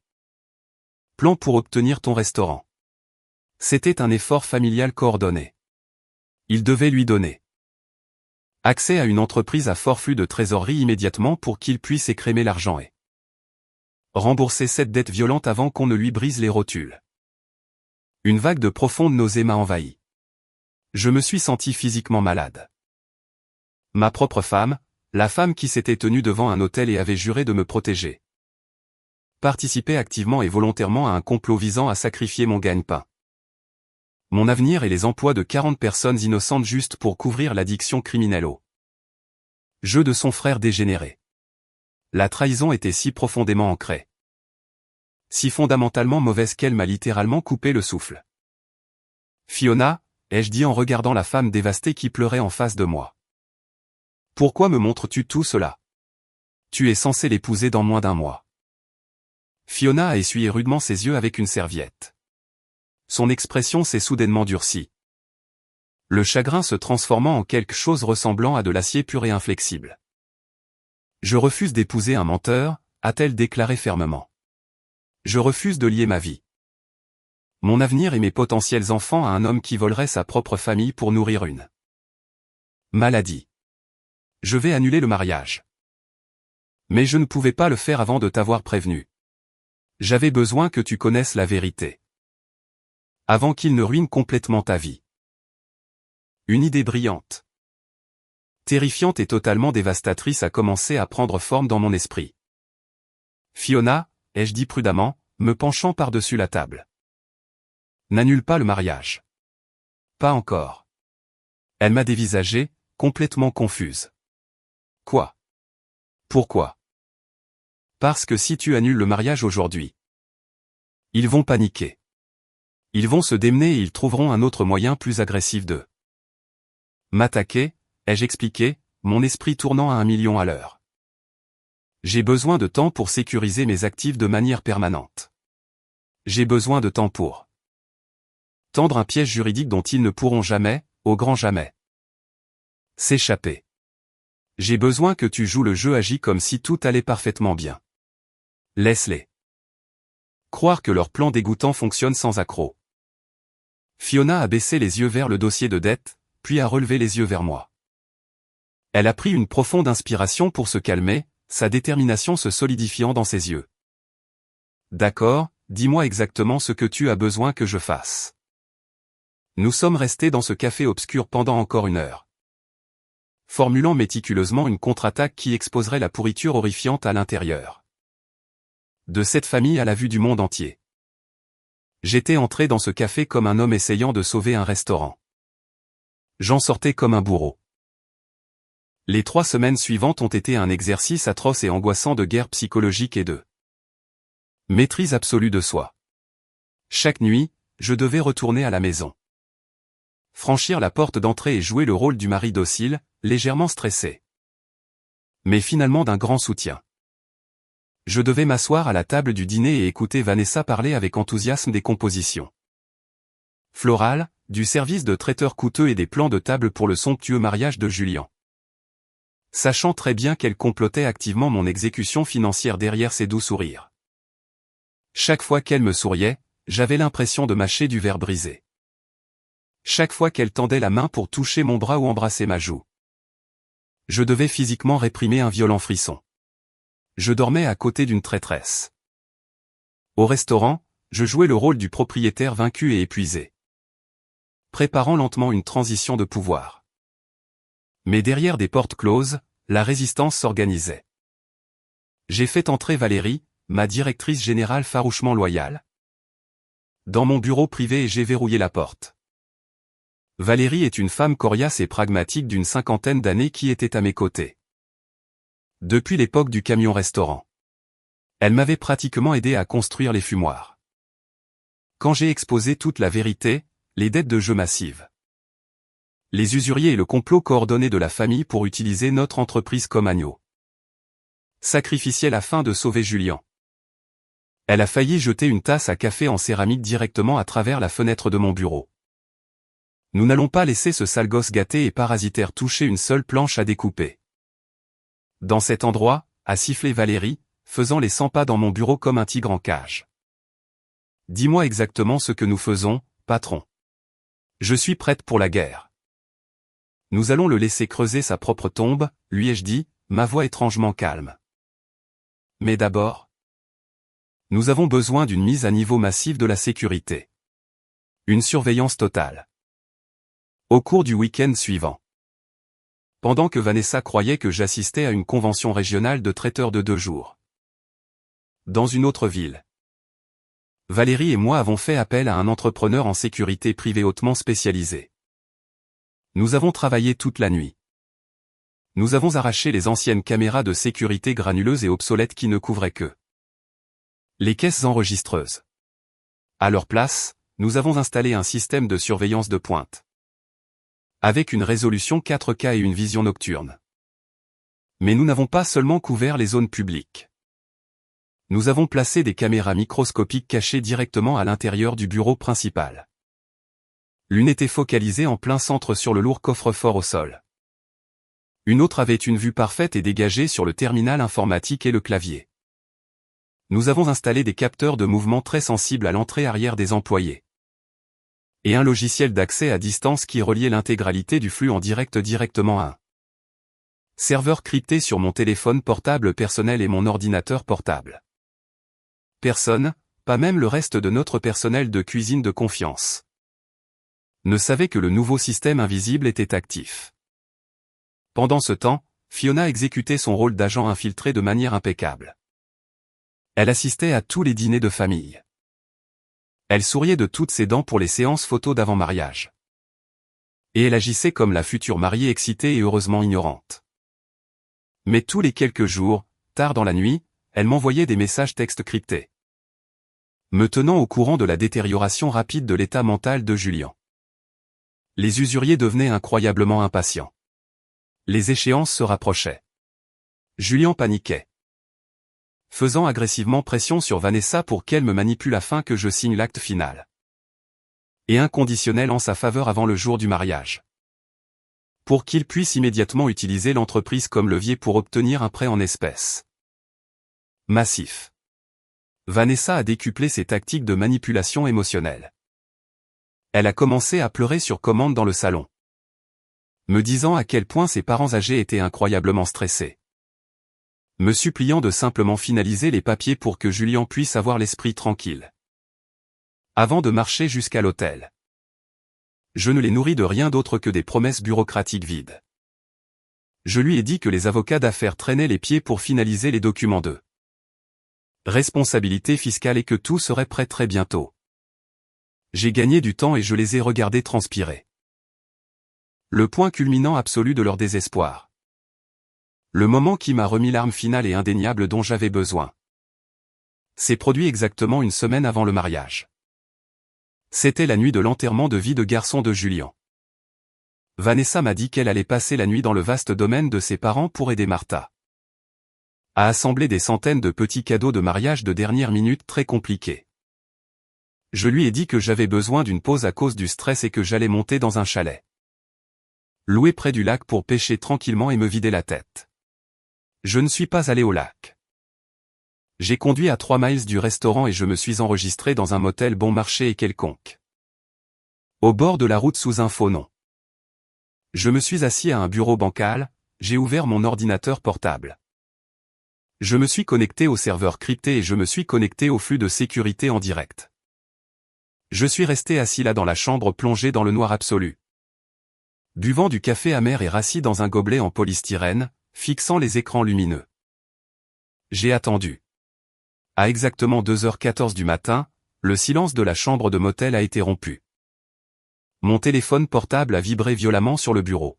plan pour obtenir ton restaurant. C'était un effort familial coordonné. Il devait lui donner accès à une entreprise à fort flux de trésorerie immédiatement pour qu'il puisse écrémer l'argent et rembourser cette dette violente avant qu'on ne lui brise les rotules. Une vague de profonde nausée m'a envahi. Je me suis senti physiquement malade. Ma propre femme, la femme qui s'était tenue devant un autel et avait juré de me protéger, participait activement et volontairement à un complot visant à sacrifier mon gagne-pain, mon avenir et les emplois de 40 personnes innocentes juste pour couvrir l'addiction criminelle au jeu de son frère dégénéré. La trahison était si profondément ancrée, si fondamentalement mauvaise qu'elle m'a littéralement coupé le souffle. Fiona, ai-je dit en regardant la femme dévastée qui pleurait en face de moi. Pourquoi me montres-tu tout cela? Tu es censé l'épouser dans moins d'un mois. Fiona a essuyé rudement ses yeux avec une serviette. Son expression s'est soudainement durcie, le chagrin se transformant en quelque chose ressemblant à de l'acier pur et inflexible. Je refuse d'épouser un menteur, a-t-elle déclaré fermement. Je refuse de lier ma vie, mon avenir et mes potentiels enfants à un homme qui volerait sa propre famille pour nourrir une maladie. Je vais annuler le mariage. Mais je ne pouvais pas le faire avant de t'avoir prévenu. J'avais besoin que tu connaisses la vérité, avant qu'il ne ruine complètement ta vie. Une idée brillante, terrifiante et totalement dévastatrice a commencé à prendre forme dans mon esprit. Fiona, ai-je dit prudemment, me penchant par-dessus la table. N'annule pas le mariage. Pas encore. Elle m'a dévisagé, complètement confuse. Quoi? Pourquoi? Parce que si tu annules le mariage aujourd'hui, ils vont paniquer. Ils vont se démener et ils trouveront un autre moyen plus agressif de m'attaquer, ai-je expliqué, mon esprit tournant à 1 million à l'heure. J'ai besoin de temps pour sécuriser mes actifs de manière permanente. J'ai besoin de temps pour tendre un piège juridique dont ils ne pourront jamais, au grand jamais, S'échapper. J'ai besoin que tu joues le jeu, agis comme si tout allait parfaitement bien. Laisse-les. Croire que leur plan dégoûtant fonctionne sans accroc. Fiona a baissé les yeux vers le dossier de dette, puis a relevé les yeux vers moi. Elle a pris une profonde inspiration pour se calmer, sa détermination se solidifiant dans ses yeux. D'accord, dis-moi exactement ce que tu as besoin que je fasse. Nous sommes restés dans ce café obscur pendant encore 1 heure. Formulant méticuleusement une contre-attaque qui exposerait la pourriture horrifiante à l'intérieur de cette famille à la vue du monde entier. J'étais entré dans ce café comme un homme essayant de sauver un restaurant. J'en sortais comme un bourreau. Les 3 semaines suivantes ont été un exercice atroce et angoissant de guerre psychologique et de maîtrise absolue de soi. Chaque nuit, je devais retourner à la maison. Franchir la porte d'entrée et jouer le rôle du mari docile, légèrement stressé. Mais finalement d'un grand soutien. Je devais m'asseoir à la table du dîner et écouter Vanessa parler avec enthousiasme des compositions florales, du service de traiteur coûteux et des plans de table pour le somptueux mariage de Julian. Sachant très bien qu'elle complotait activement mon exécution financière derrière ses doux sourires. Chaque fois qu'elle me souriait, j'avais l'impression de mâcher du verre brisé. Chaque fois qu'elle tendait la main pour toucher mon bras ou embrasser ma joue, je devais physiquement réprimer un violent frisson. Je dormais à côté d'une traîtresse. Au restaurant, je jouais le rôle du propriétaire vaincu et épuisé, préparant lentement une transition de pouvoir. Mais derrière des portes closes, la résistance s'organisait. J'ai fait entrer Valérie, ma directrice générale farouchement loyale, dans mon bureau privé et j'ai verrouillé la porte. Valérie est une femme coriace et pragmatique d'une 50aine d'années qui était à mes côtés depuis l'époque du camion-restaurant. Elle m'avait pratiquement aidé à construire les fumoirs. Quand j'ai exposé toute la vérité, les dettes de jeu massives, les usuriers et le complot coordonné de la famille pour utiliser notre entreprise comme agneau sacrificiel afin de sauver Julian. Elle a failli jeter une tasse à café en céramique directement à travers la fenêtre de mon bureau. Nous n'allons pas laisser ce sale gosse gâté et parasitaire toucher une seule planche à découper. Dans cet endroit, a sifflé Valérie, faisant les 100 pas dans mon bureau comme un tigre en cage. Dis-moi exactement ce que nous faisons, patron. Je suis prête pour la guerre. Nous allons le laisser creuser sa propre tombe, lui ai-je dit, ma voix étrangement calme. Mais d'abord, nous avons besoin d'une mise à niveau massive de la sécurité. Une surveillance totale. Au cours du week-end suivant. Pendant que Vanessa croyait que j'assistais à une convention régionale de traiteurs de 2 jours. Dans une autre ville. Valérie et moi avons fait appel à un entrepreneur en sécurité privée hautement spécialisé. Nous avons travaillé toute la nuit. Nous avons arraché les anciennes caméras de sécurité granuleuses et obsolètes qui ne couvraient que les caisses enregistreuses. À leur place, nous avons installé un système de surveillance de pointe. Avec une résolution 4K et une vision nocturne. Mais nous n'avons pas seulement couvert les zones publiques. Nous avons placé des caméras microscopiques cachées directement à l'intérieur du bureau principal. L'une était focalisée en plein centre sur le lourd coffre-fort au sol. Une autre avait une vue parfaite et dégagée sur le terminal informatique et le clavier. Nous avons installé des capteurs de mouvement très sensibles à l'entrée arrière des employés. Et un logiciel d'accès à distance qui reliait l'intégralité du flux en direct directement à un serveur crypté sur mon téléphone portable personnel et mon ordinateur portable. Personne, pas même le reste de notre personnel de cuisine de confiance, ne savait que le nouveau système invisible était actif. Pendant ce temps, Fiona exécutait son rôle d'agent infiltré de manière impeccable. Elle assistait à tous les dîners de famille. Elle souriait de toutes ses dents pour les séances photos d'avant-mariage. Et elle agissait comme la future mariée excitée et heureusement ignorante. Mais tous les quelques jours, tard dans la nuit, elle m'envoyait des messages textes cryptés, me tenant au courant de la détérioration rapide de l'état mental de Julian. Les usuriers devenaient incroyablement impatients. Les échéances se rapprochaient. Julian paniquait, faisant agressivement pression sur Vanessa pour qu'elle me manipule afin que je signe l'acte final et inconditionnel en sa faveur avant le jour du mariage. pour qu'il puisse immédiatement utiliser l'entreprise comme levier pour obtenir un prêt en espèces. Massif. Vanessa a décuplé ses tactiques de manipulation émotionnelle. Elle a commencé à pleurer sur commande dans le salon, me disant à quel point ses parents âgés étaient incroyablement stressés, me suppliant de simplement finaliser les papiers pour que Julien puisse avoir l'esprit tranquille, avant de marcher jusqu'à l'hôtel. Je ne l'ai nourri de rien d'autre que des promesses bureaucratiques vides. Je lui ai dit que les avocats d'affaires traînaient les pieds pour finaliser les documents de responsabilité fiscale et que tout serait prêt très bientôt. J'ai gagné du temps et je les ai regardés transpirer. Le point culminant absolu de leur désespoir. Le moment qui m'a remis l'arme finale et indéniable dont j'avais besoin. s'est produit exactement une semaine avant le mariage. C'était la nuit de l'enterrement de vie de garçon de Julien. Vanessa m'a dit qu'elle allait passer la nuit dans le vaste domaine de ses parents pour aider Martha à assembler des centaines de petits cadeaux de mariage de dernière minute très compliqués. Je lui ai dit que j'avais besoin d'une pause à cause du stress et que j'allais monter dans un chalet loué près du lac pour pêcher tranquillement et me vider la tête. Je ne suis pas allé au lac. J'ai conduit à 3 miles du restaurant et je me suis enregistré dans un motel bon marché et quelconque, au bord de la route sous un faux nom. Je me suis assis à un bureau bancal, j'ai ouvert mon ordinateur portable. Je me suis connecté au serveur crypté et je me suis connecté au flux de sécurité en direct. Je suis resté assis là dans la chambre plongé dans le noir absolu, buvant du café amer et rassis dans un gobelet en polystyrène, fixant les écrans lumineux. J'ai attendu. À exactement 2h14 du matin, le silence de la chambre de motel a été rompu. Mon téléphone portable a vibré violemment sur le bureau.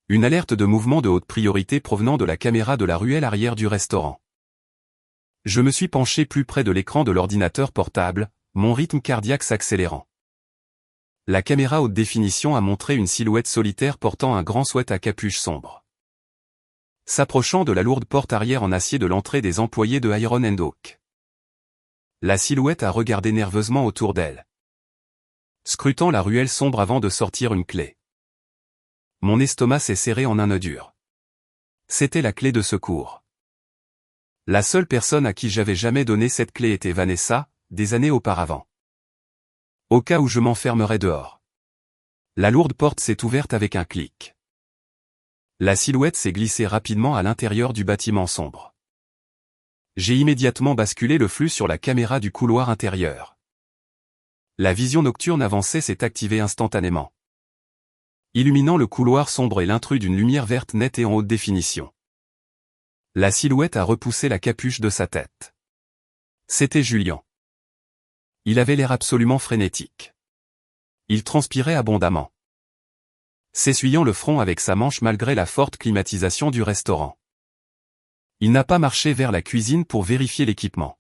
Une alerte de mouvement de haute priorité provenant de la caméra de la ruelle arrière du restaurant. Je me suis penché plus près de l'écran de l'ordinateur portable, mon rythme cardiaque s'accélérant. La caméra haute définition a montré une silhouette solitaire portant un grand sweat à capuche sombre, s'approchant de la lourde porte arrière en acier de l'entrée des employés de Iron & Oak. La silhouette a regardé nerveusement autour d'elle, scrutant la ruelle sombre avant de sortir une clé. Mon estomac s'est serré en un nœud dur. C'était la clé de secours. La seule personne à qui j'avais jamais donné cette clé était Vanessa, des années auparavant. Au cas où je m'enfermerais dehors. La lourde porte s'est ouverte avec un clic. La silhouette s'est glissée rapidement à l'intérieur du bâtiment sombre. J'ai immédiatement basculé le flux sur la caméra du couloir intérieur. La vision nocturne avancée s'est activée instantanément, illuminant le couloir sombre et l'intrus d'une lumière verte nette et en haute définition. La silhouette a repoussé la capuche de sa tête. C'était Julien. Il avait l'air absolument frénétique. Il transpirait abondamment, s'essuyant le front avec sa manche malgré la forte climatisation du restaurant. Il n'a pas marché vers la cuisine pour vérifier l'équipement.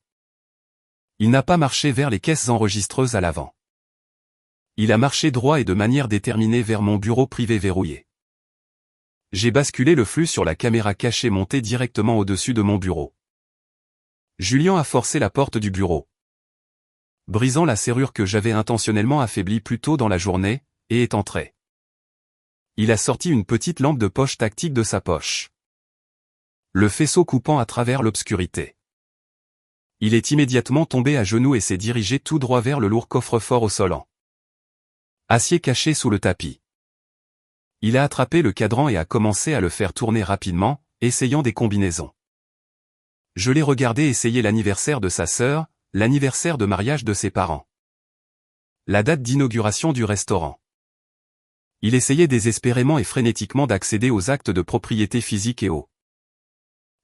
Il n'a pas marché vers les caisses enregistreuses à l'avant. Il a marché droit et de manière déterminée vers mon bureau privé verrouillé. J'ai basculé le flux sur la caméra cachée montée directement au-dessus de mon bureau. Julien a forcé la porte du bureau, brisant la serrure que j'avais intentionnellement affaiblie plus tôt dans la journée, et est entré. Il a sorti une petite lampe de poche tactique de sa poche, le faisceau coupant à travers l'obscurité. Il est immédiatement tombé à genoux et s'est dirigé tout droit vers le lourd coffre-fort oscillant, acier caché sous le tapis. Il a attrapé le cadran et a commencé à le faire tourner rapidement, essayant des combinaisons. Je l'ai regardé essayer l'anniversaire de sa sœur, l'anniversaire de mariage de ses parents, la date d'inauguration du restaurant. Il essayait désespérément et frénétiquement d'accéder aux actes de propriété physique et aux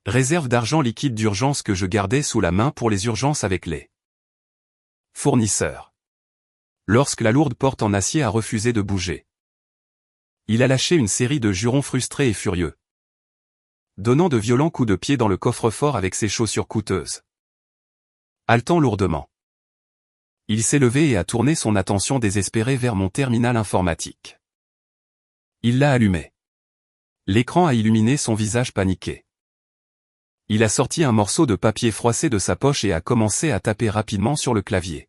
réserves d'argent liquide d'urgence que je gardais sous la main pour les urgences avec les fournisseurs. Lorsque la lourde porte en acier a refusé de bouger, il a lâché une série de jurons frustrés et furieux, donnant de violents coups de pied dans le coffre-fort avec ses chaussures coûteuses, haletant lourdement. Il s'est levé et a tourné son attention désespérée vers mon terminal informatique. Il l'a allumé. L'écran a illuminé son visage paniqué. Il a sorti un morceau de papier froissé de sa poche et a commencé à taper rapidement sur le clavier.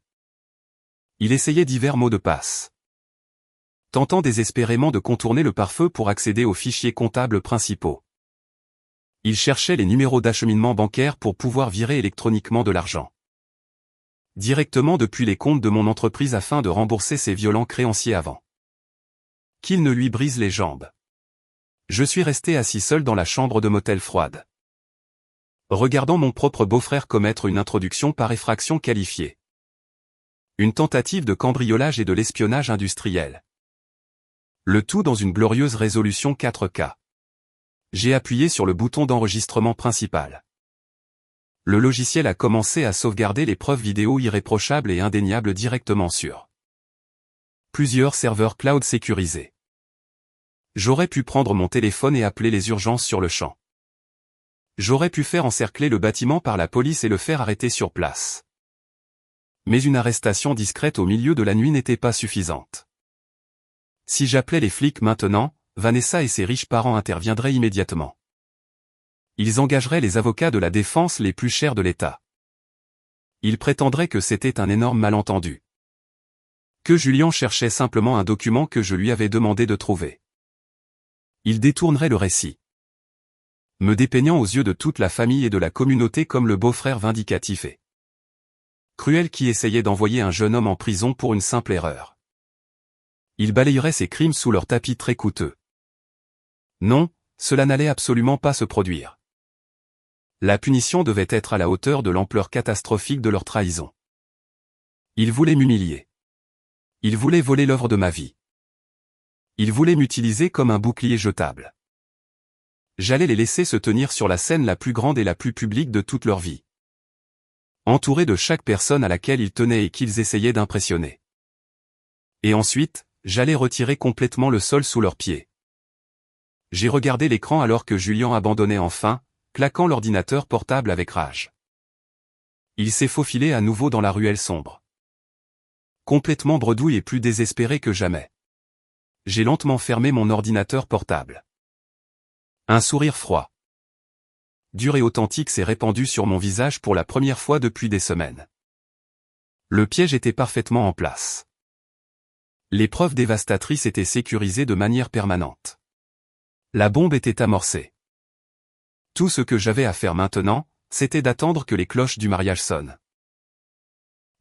Il essayait divers mots de passe. tentant désespérément de contourner le pare-feu pour accéder aux fichiers comptables principaux. Il cherchait les numéros d'acheminement bancaire pour pouvoir virer électroniquement de l'argent directement depuis les comptes de mon entreprise afin de rembourser ses violents créanciers avant qu'il ne lui brise les jambes. Je suis resté assis seul dans la chambre de motel froide, regardant mon propre beau-frère commettre une introduction par effraction qualifiée. Une tentative de cambriolage et de l'espionnage industriel. Le tout dans une glorieuse résolution 4K. J'ai appuyé sur le bouton d'enregistrement principal. Le logiciel a commencé à sauvegarder les preuves vidéo irréprochables et indéniables directement sur plusieurs serveurs cloud sécurisés. J'aurais pu prendre mon téléphone et appeler les urgences sur le champ. J'aurais pu faire encercler le bâtiment par la police et le faire arrêter sur place. Mais une arrestation discrète au milieu de la nuit n'était pas suffisante. Si j'appelais les flics maintenant, Vanessa et ses riches parents interviendraient immédiatement. Ils engageraient les avocats de la défense les plus chers de l'État. Ils prétendraient que c'était un énorme malentendu. Que Julien cherchait simplement un document que je lui avais demandé de trouver. Ils détourneraient le récit, me dépeignant aux yeux de toute la famille et de la communauté comme le beau-frère vindicatif et cruel qui essayait d'envoyer un jeune homme en prison pour une simple erreur. Ils balayeraient ses crimes sous leur tapis très coûteux. Non, cela n'allait absolument pas se produire. La punition devait être à la hauteur de l'ampleur catastrophique de leur trahison. Ils voulaient m'humilier. Ils voulaient voler l'œuvre de ma vie. Ils voulaient m'utiliser comme un bouclier jetable. J'allais les laisser se tenir sur la scène la plus grande et la plus publique de toute leur vie. Entourés de chaque personne à laquelle ils tenaient et qu'ils essayaient d'impressionner. Et ensuite, j'allais retirer complètement le sol sous leurs pieds. J'ai regardé l'écran alors que Julien abandonnait enfin, claquant l'ordinateur portable avec rage. Il s'est faufilé à nouveau dans la ruelle sombre. Complètement bredouille et plus désespéré que jamais. J'ai lentement fermé mon ordinateur portable. Un sourire froid, dur et authentique s'est répandu sur mon visage pour la première fois depuis des semaines. Le piège était parfaitement en place. Les preuves dévastatrices étaient sécurisées de manière permanente. La bombe était amorcée. Tout ce que j'avais à faire maintenant, c'était d'attendre que les cloches du mariage sonnent.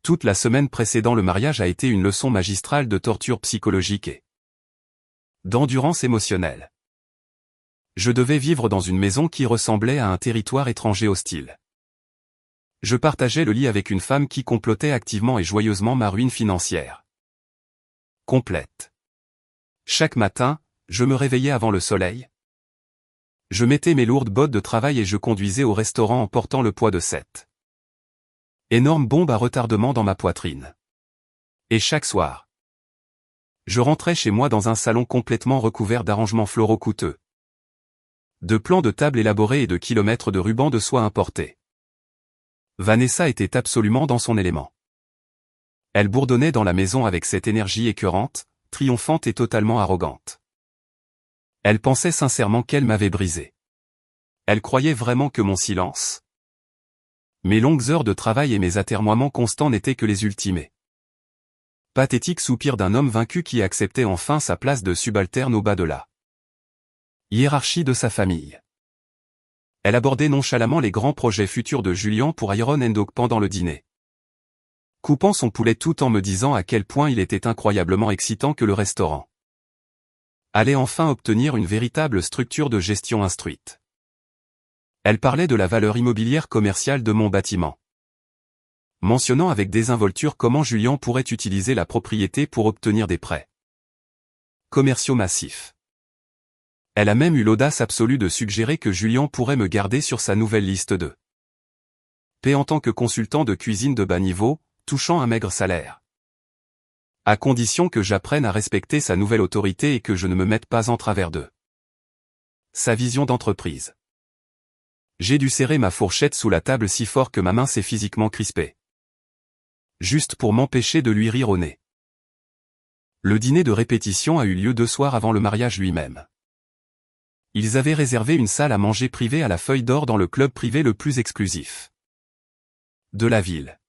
Toute la semaine précédant le mariage a été une leçon magistrale de torture psychologique et d'endurance émotionnelle. Je devais vivre dans une maison qui ressemblait à un territoire étranger hostile. Je partageais le lit avec une femme qui complotait activement et joyeusement ma ruine financière. Complète. Chaque matin, je me réveillais avant le soleil. Je mettais mes lourdes bottes de travail et je conduisais au restaurant en portant le poids de cette énorme bombe à retardement dans ma poitrine. Et chaque soir, je rentrais chez moi dans un salon complètement recouvert d'arrangements floraux coûteux, de plans de table élaborés et de kilomètres de rubans de soie importés. Vanessa était absolument dans son élément. Elle bourdonnait dans la maison avec cette énergie écœurante, triomphante et totalement arrogante. Elle pensait sincèrement qu'elle m'avait brisé. Elle croyait vraiment que mon silence, mes longues heures de travail et mes atermoiements constants n'étaient que les ultimés pathétiques soupirs d'un homme vaincu qui acceptait enfin sa place de subalterne au bas de la hiérarchie de sa famille. Elle abordait nonchalamment les grands projets futurs de Julien pour Iron Dog pendant le dîner, coupant son poulet tout en me disant à quel point il était incroyablement excitant que le restaurant allait enfin obtenir une véritable structure de gestion instruite. Elle parlait de la valeur immobilière commerciale de mon bâtiment, mentionnant avec désinvolture comment Julien pourrait utiliser la propriété pour obtenir des prêts commerciaux massifs. Elle a même eu l'audace absolue de suggérer que Julien pourrait me garder sur sa nouvelle liste de paie en tant que consultant de cuisine de bas niveau, touchant un maigre salaire, à condition que j'apprenne à respecter sa nouvelle autorité et que je ne me mette pas en travers de sa vision d'entreprise. J'ai dû serrer ma fourchette sous la table si fort que ma main s'est physiquement crispée, juste pour m'empêcher de lui rire au nez. Le dîner de répétition a eu lieu 2 soirs avant le mariage lui-même. Ils avaient réservé une salle à manger privée à la Feuille d'Or dans le club privé le plus exclusif de la ville.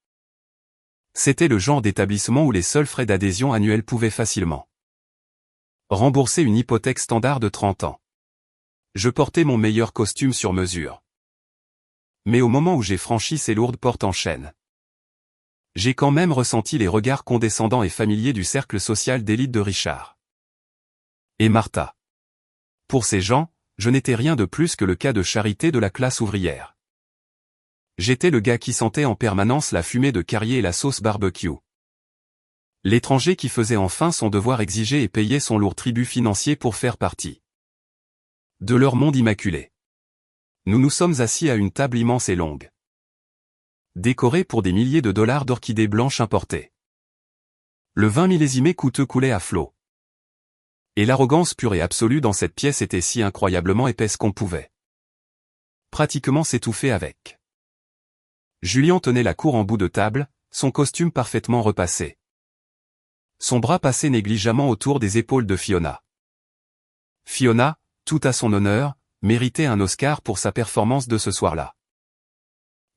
C'était le genre d'établissement où les seuls frais d'adhésion annuels pouvaient facilement Rembourser une hypothèque standard de 30 ans. Je portais mon meilleur costume sur mesure. Mais au moment où j'ai franchi ces lourdes portes en chêne, j'ai quand même ressenti les regards condescendants et familiers du cercle social d'élite de Richard et Martha. Pour ces gens, je n'étais rien de plus que le cas de charité de la classe ouvrière. J'étais le gars qui sentait en permanence la fumée de Carrier et la sauce barbecue. L'étranger qui faisait enfin son devoir exigé et payait son lourd tribut financier pour faire partie de leur monde immaculé. Nous nous sommes assis à une table immense et longue, décorée pour des milliers de dollars d'orchidées blanches importées. Le vin millésimé coûteux coulait à flots. Et l'arrogance pure et absolue dans cette pièce était si incroyablement épaisse qu'on pouvait pratiquement s'étouffer avec. Julien tenait la cour en bout de table, son costume parfaitement repassé. Son bras passait négligemment autour des épaules de Fiona. Fiona, tout à son honneur, méritait un Oscar pour sa performance de ce soir-là.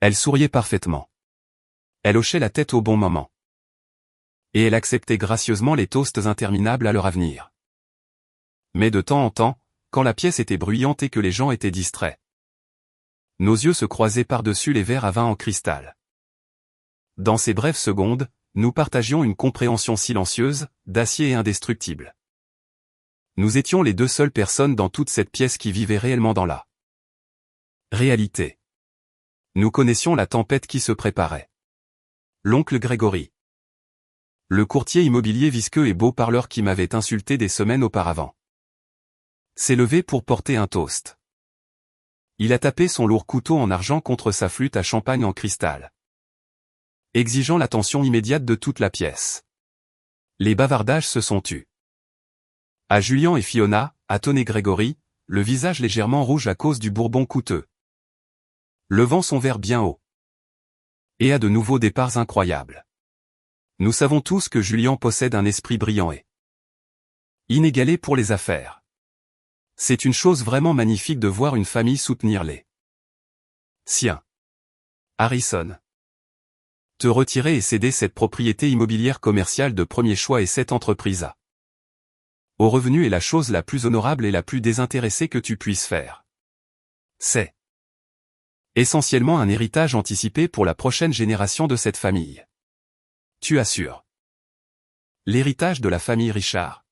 Elle souriait parfaitement. Elle hochait la tête au bon moment. Et elle acceptait gracieusement les toasts interminables à leur avenir. Mais de temps en temps, quand la pièce était bruyante et que les gens étaient distraits, nos yeux se croisaient par-dessus les verres à vin en cristal. Dans ces brèves secondes, nous partagions une compréhension silencieuse, d'acier et indestructible. Nous étions les deux seules personnes dans toute cette pièce qui vivaient réellement dans la réalité. Nous connaissions la tempête qui se préparait. L'oncle Grégory. Le courtier immobilier visqueux et beau parleur qui m'avait insulté des semaines auparavant s'est levé pour porter un toast. Il a tapé son lourd couteau en argent contre sa flûte à champagne en cristal, exigeant l'attention immédiate de toute la pièce. Les bavardages se sont tus. À Julien et Fiona, a tonné Grégory, le visage légèrement rouge à cause du bourbon coûteux, levant son verre bien haut. Et à de nouveaux départs incroyables. Nous savons tous que Julien possède un esprit brillant et inégalé pour les affaires. C'est une chose vraiment magnifique de voir une famille soutenir les siens. Harrison. Te retirer et céder cette propriété immobilière commerciale de premier choix et cette entreprise à au revenu est la chose la plus honorable et la plus désintéressée que tu puisses faire. C'est essentiellement un héritage anticipé pour la prochaine génération de cette famille. Tu assures l'héritage de la famille Richard.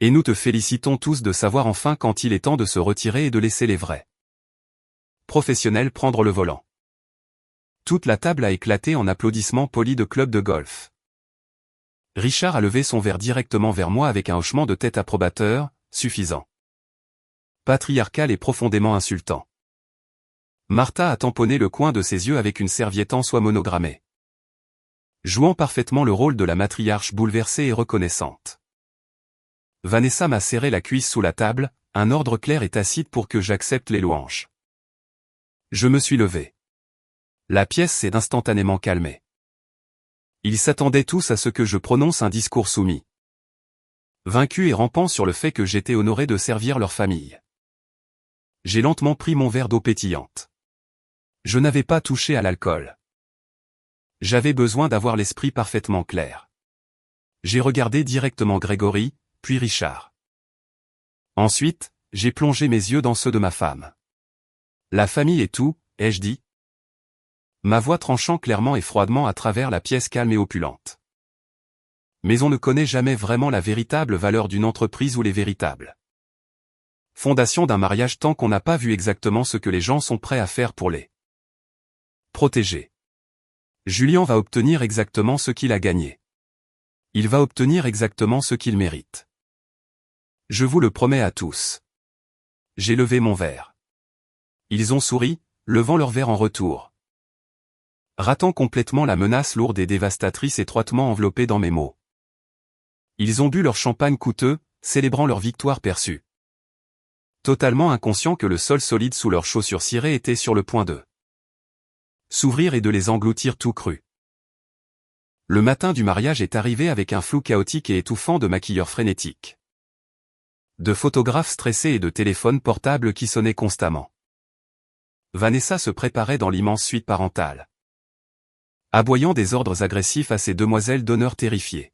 Et nous te félicitons tous de savoir enfin quand il est temps de se retirer et de laisser les vrais professionnels prendre le volant. Toute la table a éclaté en applaudissements polis de club de golf. Richard a levé son verre directement vers moi avec un hochement de tête approbateur, suffisant, patriarcal et profondément insultant. Martha a tamponné le coin de ses yeux avec une serviette en soie monogrammée, jouant parfaitement le rôle de la matriarche bouleversée et reconnaissante. Vanessa m'a serré la cuisse sous la table, un ordre clair et tacite pour que j'accepte les louanges. Je me suis levé. La pièce s'est instantanément calmée. Ils s'attendaient tous à ce que je prononce un discours soumis, vaincu et rampant sur le fait que j'étais honoré de servir leur famille. J'ai lentement pris mon verre d'eau pétillante. Je n'avais pas touché à l'alcool. J'avais besoin d'avoir l'esprit parfaitement clair. J'ai regardé directement Grégory, puis Richard. Ensuite, j'ai plongé mes yeux dans ceux de ma femme. La famille est tout, ai-je dit? Ma voix tranchant clairement et froidement à travers la pièce calme et opulente. Mais on ne connaît jamais vraiment la véritable valeur d'une entreprise ou les véritables fondations d'un mariage tant qu'on n'a pas vu exactement ce que les gens sont prêts à faire pour les protéger. Julien va obtenir exactement ce qu'il a gagné. Il va obtenir exactement ce qu'il mérite. Je vous le promets à tous. J'ai levé mon verre. Ils ont souri, levant leur verre en retour, ratant complètement la menace lourde et dévastatrice étroitement enveloppée dans mes mots. Ils ont bu leur champagne coûteux, célébrant leur victoire perçue, totalement inconscients que le sol solide sous leurs chaussures cirées était sur le point de s'ouvrir et de les engloutir tout cru. Le matin du mariage est arrivé avec un flou chaotique et étouffant de maquilleurs frénétiques, de photographes stressés et de téléphones portables qui sonnaient constamment. Vanessa se préparait dans l'immense suite parentale, aboyant des ordres agressifs à ces demoiselles d'honneur terrifiées.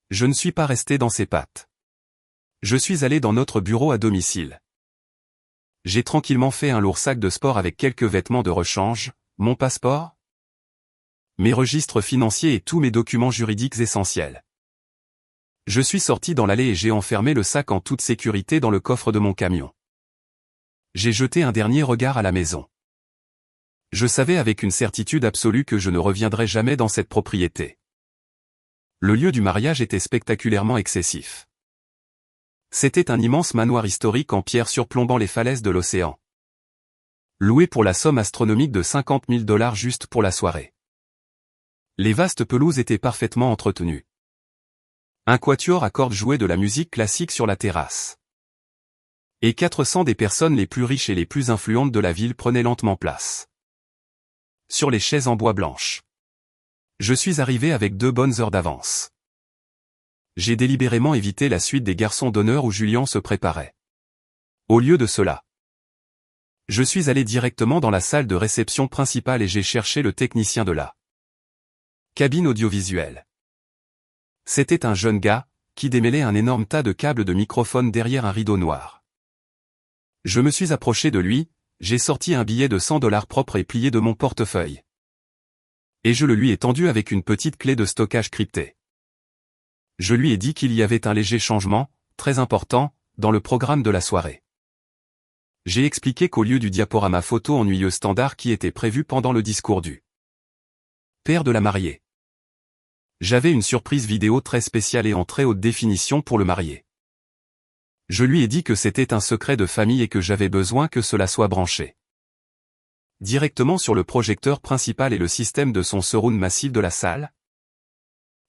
Je ne suis pas resté dans ses pattes. Je suis allé dans notre bureau à domicile. J'ai tranquillement fait un lourd sac de sport avec quelques vêtements de rechange, mon passeport, mes registres financiers et tous mes documents juridiques essentiels. Je suis sorti dans l'allée et j'ai enfermé le sac en toute sécurité dans le coffre de mon camion. J'ai jeté un dernier regard à la maison. Je savais avec une certitude absolue que je ne reviendrais jamais dans cette propriété. Le lieu du mariage était spectaculairement excessif. C'était un immense manoir historique en pierre surplombant les falaises de l'océan. Loué pour la somme astronomique de $50 000 juste pour la soirée. Les vastes pelouses étaient parfaitement entretenues. Un quatuor à cordes jouait de la musique classique sur la terrasse. Et 400 des personnes les plus riches et les plus influentes de la ville prenaient lentement place. Sur les chaises en bois blanche. Je suis arrivé avec 2 bonnes heures d'avance. J'ai délibérément évité la suite des garçons d'honneur où Julien se préparait. Au lieu de cela, je suis allé directement dans la salle de réception principale et j'ai cherché le technicien de la cabine audiovisuelle. C'était un jeune gars, qui démêlait un énorme tas de câbles de microphone derrière un rideau noir. Je me suis approché de lui, j'ai sorti un billet de $100 propre et plié de mon portefeuille. Et je le lui ai tendu avec une petite clé de stockage cryptée. Je lui ai dit qu'il y avait un léger changement, très important, dans le programme de la soirée. J'ai expliqué qu'au lieu du diaporama photo ennuyeux standard qui était prévu pendant le discours du père de la mariée, j'avais une surprise vidéo très spéciale et en très haute définition pour le marié. Je lui ai dit que c'était un secret de famille et que j'avais besoin que cela soit branché directement sur le projecteur principal et le système de son surround massif de la salle,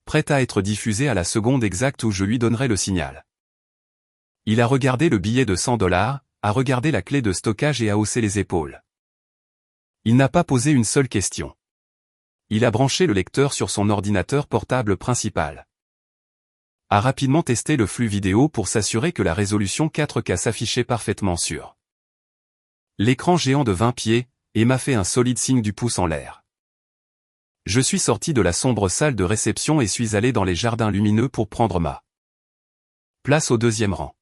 prêt à être diffusé à la seconde exacte où je lui donnerai le signal. Il a regardé le billet de $100, a regardé la clé de stockage et a haussé les épaules. Il n'a pas posé une seule question. Il a branché le lecteur sur son ordinateur portable principal. A rapidement testé le flux vidéo pour s'assurer que la résolution 4K s'affichait parfaitement sur l'écran géant de 20 pieds, et m'a fait un solide signe du pouce en l'air. Je suis sorti de la sombre salle de réception et suis allé dans les jardins lumineux pour prendre ma place au 2e rang.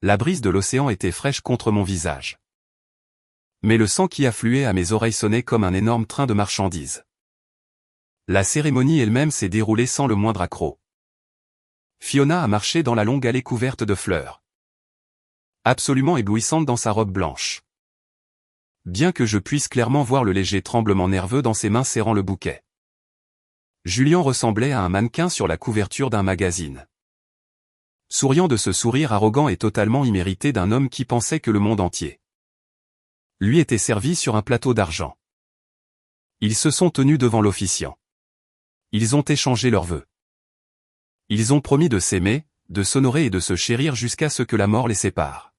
La brise de l'océan était fraîche contre mon visage. Mais le sang qui affluait à mes oreilles sonnait comme un énorme train de marchandises. La cérémonie elle-même s'est déroulée sans le moindre accroc. Fiona a marché dans la longue allée couverte de fleurs. Absolument éblouissante dans sa robe blanche. Bien que je puisse clairement voir le léger tremblement nerveux dans ses mains serrant le bouquet. Julien ressemblait à un mannequin sur la couverture d'un magazine. Souriant de ce sourire arrogant et totalement immérité d'un homme qui pensait que le monde entier lui était servi sur un plateau d'argent. Ils se sont tenus devant l'officiant. Ils ont échangé leurs vœux. Ils ont promis de s'aimer, de s'honorer et de se chérir jusqu'à ce que la mort les sépare.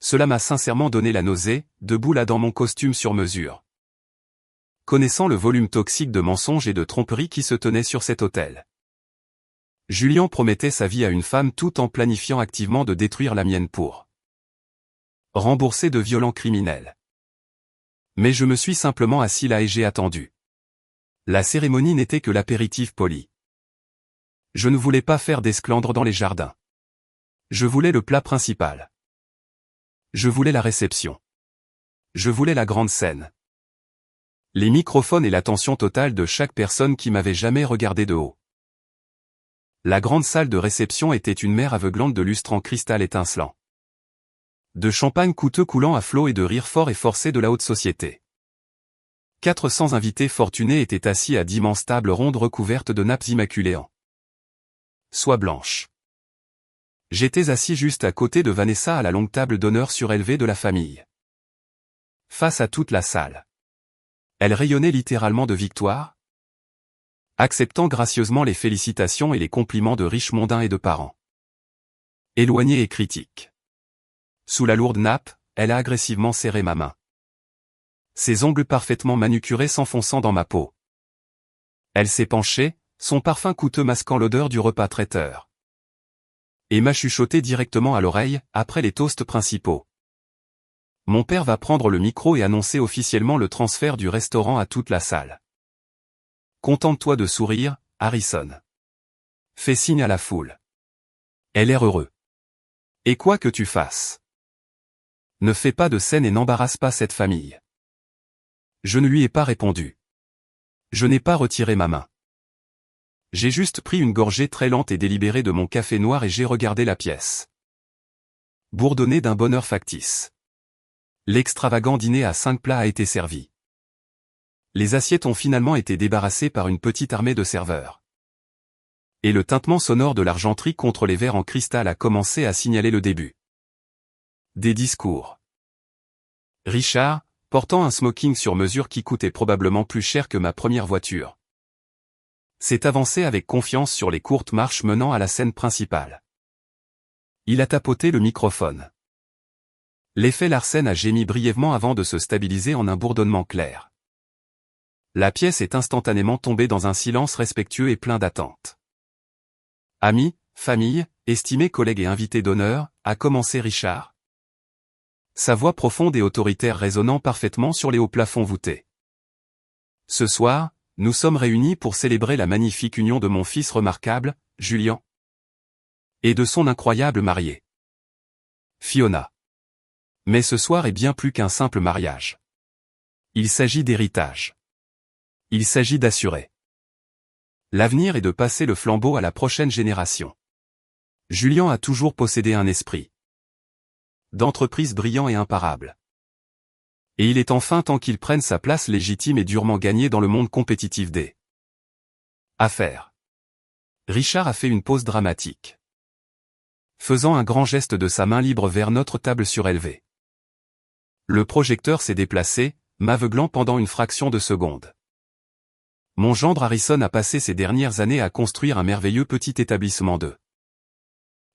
Cela m'a sincèrement donné la nausée, debout là dans mon costume sur mesure. Connaissant le volume toxique de mensonges et de tromperies qui se tenaient sur cet autel. Julien promettait sa vie à une femme tout en planifiant activement de détruire la mienne pour rembourser de violents criminels. Mais je me suis simplement assis là et j'ai attendu. La cérémonie n'était que l'apéritif poli. Je ne voulais pas faire d'esclandre dans les jardins. Je voulais le plat principal. Je voulais la réception. Je voulais la grande scène. Les microphones et l'attention totale de chaque personne qui m'avait jamais regardé de haut. La grande salle de réception était une mer aveuglante de lustres en cristal étincelant. De champagne coûteux coulant à flots et de rires forts et forcés de la haute société. 400 invités fortunés étaient assis à d'immenses tables rondes recouvertes de nappes immaculées en soie blanche. J'étais assis juste à côté de Vanessa à la longue table d'honneur surélevée de la famille. Face à toute la salle. Elle rayonnait littéralement de victoire, acceptant gracieusement les félicitations et les compliments de riches mondains et de parents. Éloignés et critiques. Sous la lourde nappe, elle a agressivement serré ma main. Ses ongles parfaitement manucurés s'enfonçant dans ma peau. Elle s'est penchée, son parfum coûteux masquant l'odeur du repas traiteur. Et m'a chuchoté directement à l'oreille, après les toasts principaux. Mon père va prendre le micro et annoncer officiellement le transfert du restaurant à toute la salle. Contente-toi de sourire, Harrison. Fais signe à la foule. Elle est heureux. Et quoi que tu fasses, ne fais pas de scène et n'embarrasse pas cette famille. Je ne lui ai pas répondu. Je n'ai pas retiré ma main. J'ai juste pris une gorgée très lente et délibérée de mon café noir et j'ai regardé la pièce. Bourdonnée d'un bonheur factice. L'extravagant dîner à 5 plats a été servi. Les assiettes ont finalement été débarrassées par une petite armée de serveurs. Et le tintement sonore de l'argenterie contre les verres en cristal a commencé à signaler le début. Des discours. Richard, portant un smoking sur mesure qui coûtait probablement plus cher que ma première voiture, s'est avancé avec confiance sur les courtes marches menant à la scène principale. Il a tapoté le microphone. L'effet Larsen a gémi brièvement avant de se stabiliser en un bourdonnement clair. La pièce est instantanément tombée dans un silence respectueux et plein d'attente. Amis, famille, estimés collègues et invités d'honneur, a commencé Richard. Sa voix profonde et autoritaire résonnant parfaitement sur les hauts plafonds voûtés. Ce soir, nous sommes réunis pour célébrer la magnifique union de mon fils remarquable, Julian, et de son incroyable mariée, Fiona. Mais ce soir est bien plus qu'un simple mariage. Il s'agit d'héritage. Il s'agit d'assurer l'avenir et de passer le flambeau à la prochaine génération. Julian a toujours possédé un esprit d'entreprise brillant et imparable. Et il est enfin temps qu'il prenne sa place légitime et durement gagnée dans le monde compétitif des affaires. Richard a fait une pause dramatique, faisant un grand geste de sa main libre vers notre table surélevée. Le projecteur s'est déplacé, m'aveuglant pendant une fraction de seconde. Mon gendre Harrison a passé ces dernières années à construire un merveilleux petit établissement de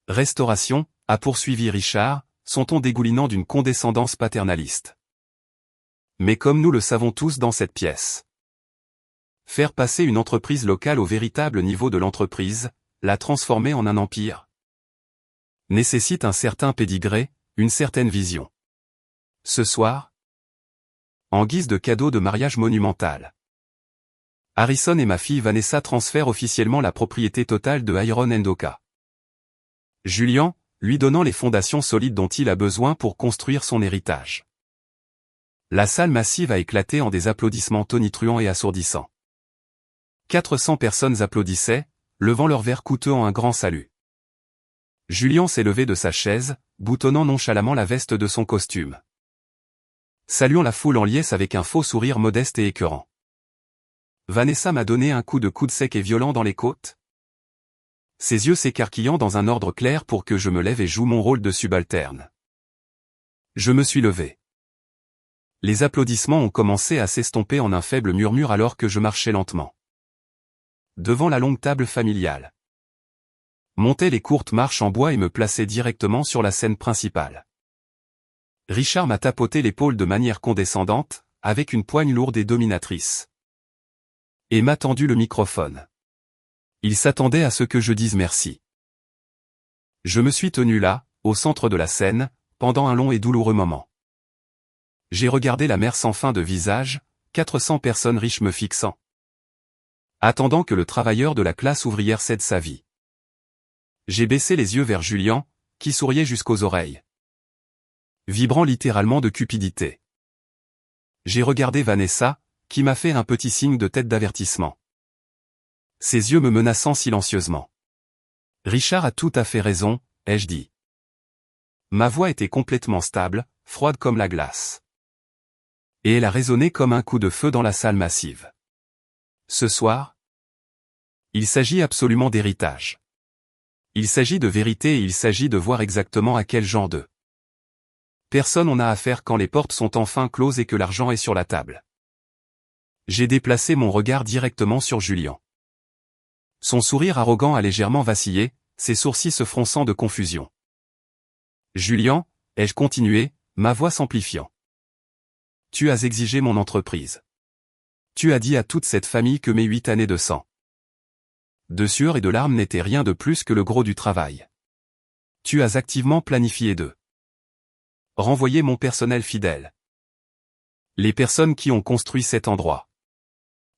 restauration, a poursuivi Richard, son ton dégoulinant d'une condescendance paternaliste. Mais comme nous le savons tous dans cette pièce, faire passer une entreprise locale au véritable niveau de l'entreprise, la transformer en un empire, nécessite un certain pédigré, une certaine vision. Ce soir, en guise de cadeau de mariage monumental, Harrison et ma fille Vanessa transfèrent officiellement la propriété totale de Iron Oka. Julian, lui donnant les fondations solides dont il a besoin pour construire son héritage. La salle massive a éclaté en des applaudissements tonitruants et assourdissants. 400 personnes applaudissaient, levant leurs verres coûteux en un grand salut. Julian s'est levé de sa chaise, boutonnant nonchalamment la veste de son costume, saluant la foule en liesse avec un faux sourire modeste et écœurant. Vanessa m'a donné un coup de coude sec et violent dans les côtes, ses yeux s'écarquillant dans un ordre clair pour que je me lève et joue mon rôle de subalterne. Je me suis levé. Les applaudissements ont commencé à s'estomper en un faible murmure alors que je marchais lentement devant la longue table familiale, montais les courtes marches en bois et me plaçais directement sur la scène principale. Richard m'a tapoté l'épaule de manière condescendante, avec une poigne lourde et dominatrice, et m'a tendu le microphone. Il s'attendait à ce que je dise merci. Je me suis tenu là, au centre de la scène, pendant un long et douloureux moment. J'ai regardé la mer sans fin de visages, 400 personnes riches me fixant, attendant que le travailleur de la classe ouvrière cède sa vie. J'ai baissé les yeux vers Julian, qui souriait jusqu'aux oreilles, vibrant littéralement de cupidité. J'ai regardé Vanessa, qui m'a fait un petit signe de tête d'avertissement, ses yeux me menaçant silencieusement. Richard a tout à fait raison, ai-je dit. Ma voix était complètement stable, froide comme la glace. Et elle a résonné comme un coup de feu dans la salle massive. Ce soir, il s'agit absolument d'héritage. Il s'agit de vérité et il s'agit de voir exactement à quel genre de personne on a affaire quand les portes sont enfin closes et que l'argent est sur la table. J'ai déplacé mon regard directement sur Julian. Son sourire arrogant a légèrement vacillé, ses sourcils se fronçant de confusion. Julian, ai-je continué, ma voix s'amplifiant. Tu as exigé mon entreprise. Tu as dit à toute cette famille que mes 8 années de sang, de sueur et de larmes n'étaient rien de plus que le gros du travail. Tu as activement planifié de renvoyer mon personnel fidèle. Les personnes qui ont construit cet endroit.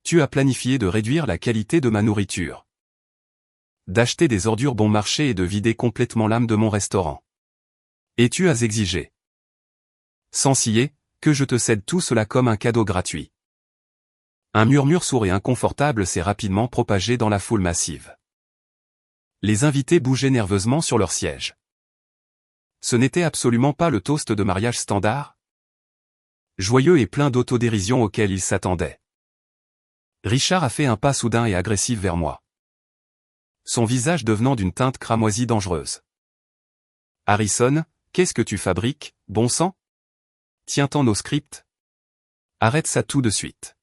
Tu as planifié de réduire la qualité de ma nourriture, d'acheter des ordures bon marché et de vider complètement l'âme de mon restaurant. Et tu as exigé. Sans ciller, que je te cède tout cela comme un cadeau gratuit. Un murmure sourd et inconfortable s'est rapidement propagé dans la foule massive. Les invités bougeaient nerveusement sur leur siège. Ce n'était absolument pas le toast de mariage standard, joyeux et plein d'autodérision auquel ils s'attendaient. Richard a fait un pas soudain et agressif vers moi, son visage devenant d'une teinte cramoisie dangereuse. Harrison, qu'est-ce que tu fabriques, bon sang? Tient-on nos scripts? Arrête ça tout de suite.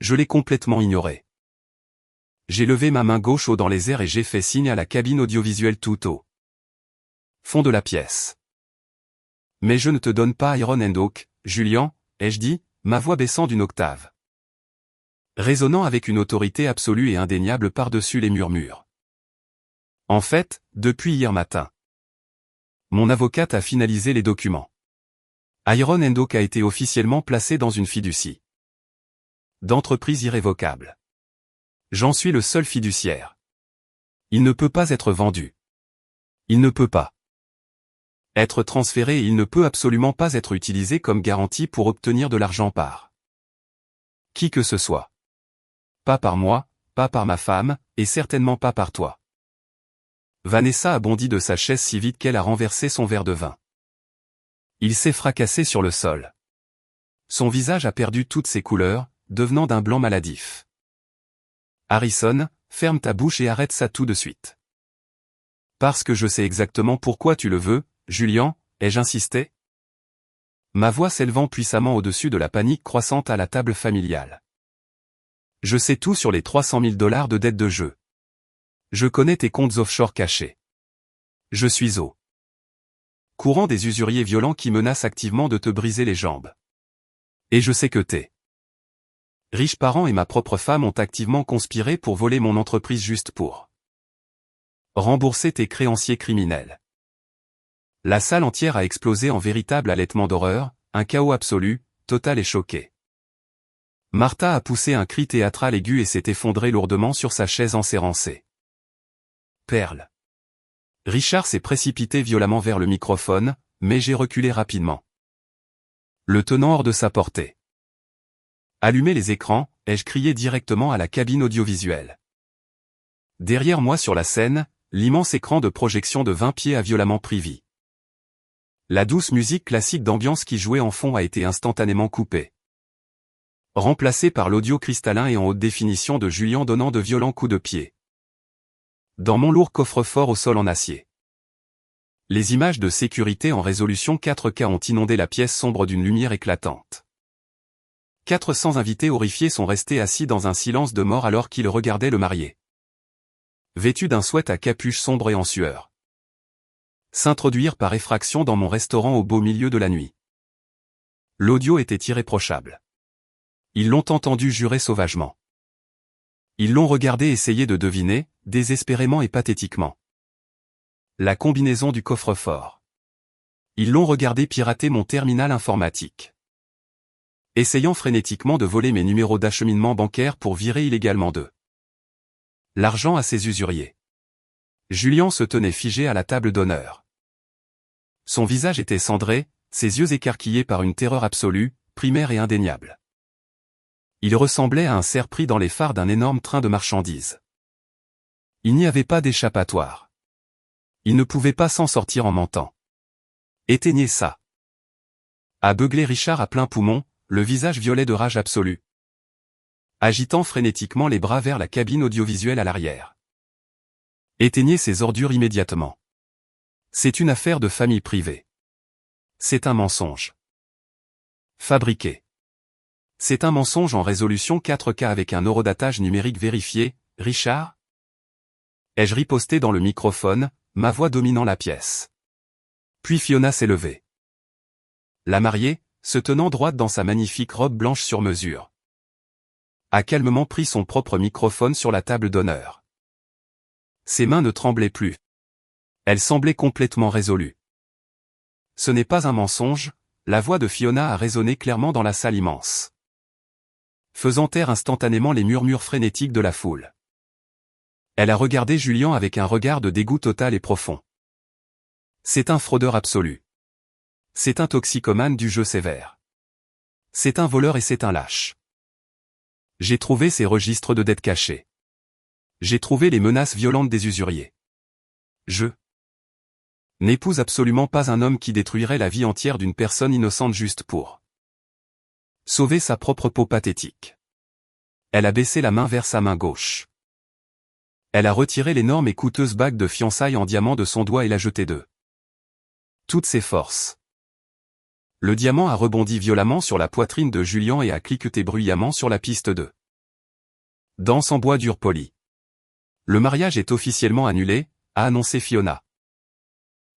Je l'ai complètement ignoré. J'ai levé ma main gauche haut dans les airs et j'ai fait signe à la cabine audiovisuelle tout au fond de la pièce. Mais je ne te donne pas Iron and Oak, Julian, ai-je dit, ma voix baissant d'une octave, résonnant avec une autorité absolue et indéniable par-dessus les murmures. En fait, depuis hier matin, mon avocate a finalisé les documents. Iron and Oak a été officiellement placé dans une fiducie d'entreprise irrévocable. J'en suis le seul fiduciaire. Il ne peut pas être vendu. Il ne peut pas être transféré et il ne peut absolument pas être utilisé comme garantie pour obtenir de l'argent par qui que ce soit. Pas par moi, pas par ma femme, et certainement pas par toi. Vanessa a bondi de sa chaise si vite qu'elle a renversé son verre de vin. Il s'est fracassé sur le sol. Son visage a perdu toutes ses couleurs, devenant d'un blanc maladif. Harrison, ferme ta bouche et arrête ça tout de suite. Parce que je sais exactement pourquoi tu le veux, Julian, ai-je insisté? Ma voix s'élevant puissamment au-dessus de la panique croissante à la table familiale. Je sais tout sur les 300 000 $ de dettes de jeu. Je connais tes comptes offshore cachés. Je suis au courant des usuriers violents qui menacent activement de te briser les jambes. Et je sais que tes riches parents et ma propre femme ont activement conspiré pour voler mon entreprise juste pour rembourser tes créanciers criminels. La salle entière a explosé en véritable halètement d'horreur, un chaos absolu, total et choqué. Martha a poussé un cri théâtral aigu et s'est effondrée lourdement sur sa chaise ensérancée. Perle. Richard s'est précipité violemment vers le microphone, mais j'ai reculé rapidement, le tenant hors de sa portée. Allumez les écrans, ai-je crié directement à la cabine audiovisuelle. Derrière moi sur la scène, l'immense écran de projection de 20 pieds a violemment pris vie. La douce musique classique d'ambiance qui jouait en fond a été instantanément coupée, remplacée par l'audio cristallin et en haute définition de Julian donnant de violents coups de pied dans mon lourd coffre-fort au sol en acier. Les images de sécurité en résolution 4K ont inondé la pièce sombre d'une lumière éclatante. 400 invités horrifiés sont restés assis dans un silence de mort alors qu'ils regardaient le marié, vêtu d'un sweat à capuche sombre et en sueur, s'introduire par effraction dans mon restaurant au beau milieu de la nuit. L'audio était irréprochable. Ils l'ont entendu jurer sauvagement. Ils l'ont regardé essayer de deviner, désespérément et pathétiquement, la combinaison du coffre-fort. Ils l'ont regardé pirater mon terminal informatique, essayant frénétiquement de voler mes numéros d'acheminement bancaire pour virer illégalement de l'argent à ses usuriers. Julian se tenait figé à la table d'honneur. Son visage était cendré, ses yeux écarquillés par une terreur absolue, primaire et indéniable. Il ressemblait à un cerf pris dans les phares d'un énorme train de marchandises. Il n'y avait pas d'échappatoire. Il ne pouvait pas s'en sortir en mentant. Éteignez ça. A beugler Richard à plein poumon, le visage violet de rage absolue, agitant frénétiquement les bras vers la cabine audiovisuelle à l'arrière. Éteignez ces ordures immédiatement. C'est une affaire de famille privée. C'est un mensonge fabriqué. C'est un mensonge en résolution 4K avec un horodatage numérique vérifié, Richard? Ai-je riposté dans le microphone, ma voix dominant la pièce. Puis Fiona s'est levée. La mariée, se tenant droite dans sa magnifique robe blanche sur mesure, a calmement pris son propre microphone sur la table d'honneur. Ses mains ne tremblaient plus. Elle semblait complètement résolue. Ce n'est pas un mensonge, la voix de Fiona a résonné clairement dans la salle immense, faisant taire instantanément les murmures frénétiques de la foule. Elle a regardé Julian avec un regard de dégoût total et profond. C'est un fraudeur absolu. C'est un toxicomane du jeu sévère. C'est un voleur et c'est un lâche. J'ai trouvé ses registres de dettes cachées. J'ai trouvé les menaces violentes des usuriers. Je n'épouse absolument pas un homme qui détruirait la vie entière d'une personne innocente juste pour sauver sa propre peau pathétique. Elle a baissé la main vers sa main gauche. Elle a retiré l'énorme et coûteuse bague de fiançailles en diamant de son doigt et l'a jetée de toutes ses forces. Le diamant a rebondi violemment sur la poitrine de Julian et a cliqueté bruyamment sur la piste de danse en bois dur poli. Le mariage est officiellement annulé, a annoncé Fiona,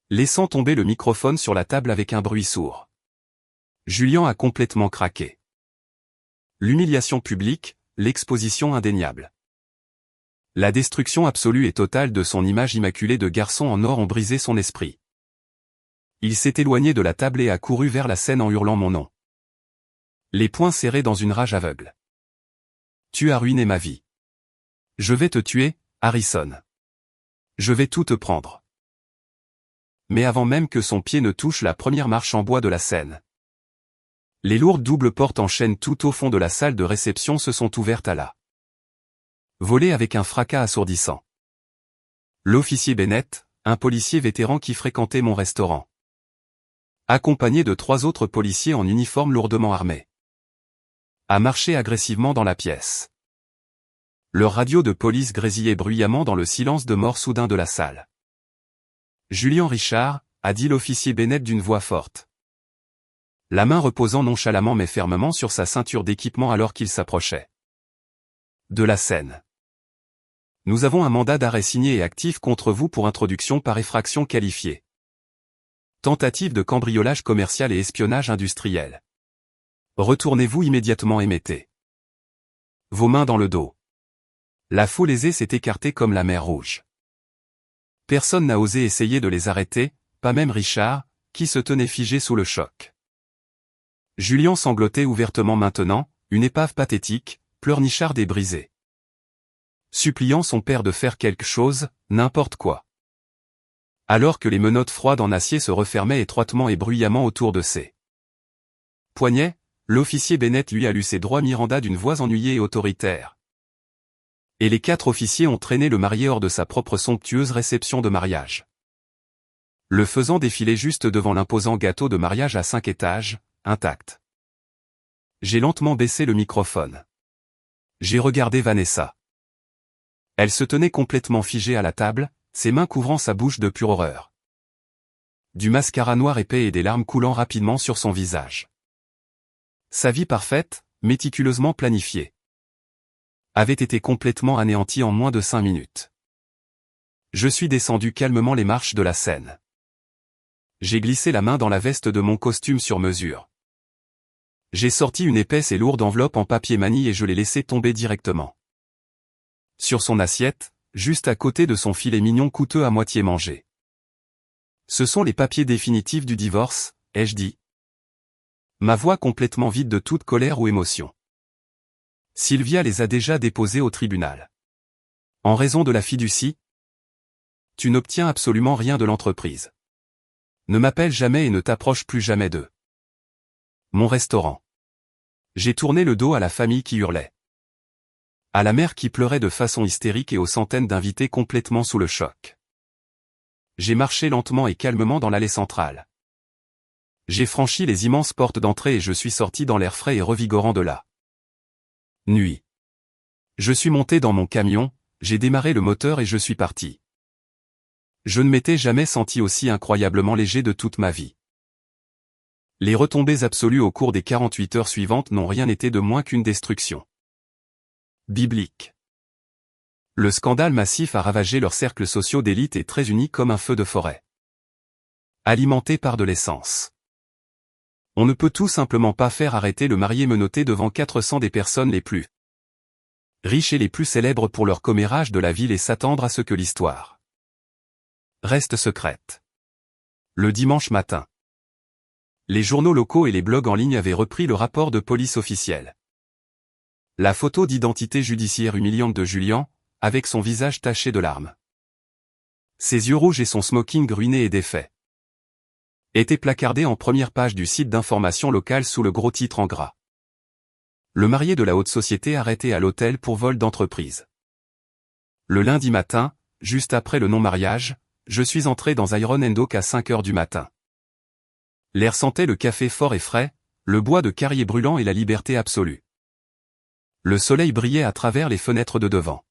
laissant tomber le microphone sur la table avec un bruit sourd. Julian a complètement craqué. L'humiliation publique, l'exposition indéniable. La destruction absolue et totale de son image immaculée de garçon en or ont brisé son esprit. Il s'est éloigné de la table et a couru vers la scène en hurlant mon nom. Les poings serrés dans une rage aveugle. Tu as ruiné ma vie. Je vais te tuer, Harrison. Je vais tout te prendre. Mais avant même que son pied ne touche la première marche en bois de la scène, les lourdes doubles portes en chêne tout au fond de la salle de réception se sont ouvertes à la volée avec un fracas assourdissant. L'officier Bennett, un policier vétéran qui fréquentait mon restaurant, accompagné de 3 autres policiers en uniforme lourdement armés, a marché agressivement dans la pièce. Leur radio de police grésillait bruyamment dans le silence de mort soudain de la salle. Julian Richard, a dit l'officier Bennett d'une voix forte, la main reposant nonchalamment mais fermement sur sa ceinture d'équipement alors qu'il s'approchait de la scène. Nous avons un mandat d'arrêt signé et actif contre vous pour introduction par effraction qualifiée. Tentative de cambriolage commercial et espionnage industriel. Retournez-vous immédiatement et mettez vos mains dans le dos. La foule aisée s'est écartée comme la mer Rouge. Personne n'a osé essayer de les arrêter, pas même Richard, qui se tenait figé sous le choc. Julian sanglotait ouvertement maintenant, une épave pathétique, pleurnicharde et brisée, suppliant son père de faire quelque chose, n'importe quoi. Alors que les menottes froides en acier se refermaient étroitement et bruyamment autour de ses poignets, l'officier Bennett lui a lu ses droits Miranda d'une voix ennuyée et autoritaire. Et les 4 officiers ont traîné le marié hors de sa propre somptueuse réception de mariage, le faisant défiler juste devant l'imposant gâteau de mariage à 5 étages, intact. J'ai lentement baissé le microphone. J'ai regardé Vanessa. Elle se tenait complètement figée à la table, ses mains couvrant sa bouche de pure horreur. Du mascara noir épais et des larmes coulant rapidement sur son visage. Sa vie parfaite, méticuleusement planifiée, avait été complètement anéantie en moins de 5 minutes. Je suis descendu calmement les marches de la scène. J'ai glissé la main dans la veste de mon costume sur mesure. J'ai sorti une épaisse et lourde enveloppe en papier manie et je l'ai laissée tomber directement sur son assiette, juste à côté de son filet mignon coûteux à moitié mangé. Ce sont les papiers définitifs du divorce, ai-je dit. Ma voix complètement vide de toute colère ou émotion. Sylvia les a déjà déposés au tribunal. En raison de la fiducie, tu n'obtiens absolument rien de l'entreprise. Ne m'appelle jamais et ne t'approche plus jamais d'eux. Mon restaurant. J'ai tourné le dos à la famille qui hurlait, à la mère qui pleurait de façon hystérique et aux centaines d'invités complètement sous le choc. J'ai marché lentement et calmement dans l'allée centrale. J'ai franchi les immenses portes d'entrée et je suis sorti dans l'air frais et revigorant de la nuit. Je suis monté dans mon camion, j'ai démarré le moteur et je suis parti. Je ne m'étais jamais senti aussi incroyablement léger de toute ma vie. Les retombées absolues au cours des 48 heures suivantes n'ont rien été de moins qu'une destruction biblique. Le scandale massif a ravagé leurs cercles sociaux d'élite et très unis comme un feu de forêt, alimenté par de l'essence. On ne peut tout simplement pas faire arrêter le marié menotté devant 400 des personnes les plus riches et les plus célèbres pour leur commérage de la ville et s'attendre à ce que l'histoire reste secrète. Le dimanche matin, les journaux locaux et les blogs en ligne avaient repris le rapport de police officiel. La photo d'identité judiciaire humiliante de Julian, avec son visage taché de larmes, ses yeux rouges et son smoking ruiné et défait. était placardé en première page du site d'information locale sous le gros titre en gras. Le marié de la haute société arrêté à l'hôtel pour vol d'entreprise. Le lundi matin, juste après le non-mariage, je suis entré dans Iron & Oak à 5 heures du matin. L'air sentait le café fort et frais, le bois de Carrier brûlant et la liberté absolue. Le soleil brillait à travers les fenêtres de devant.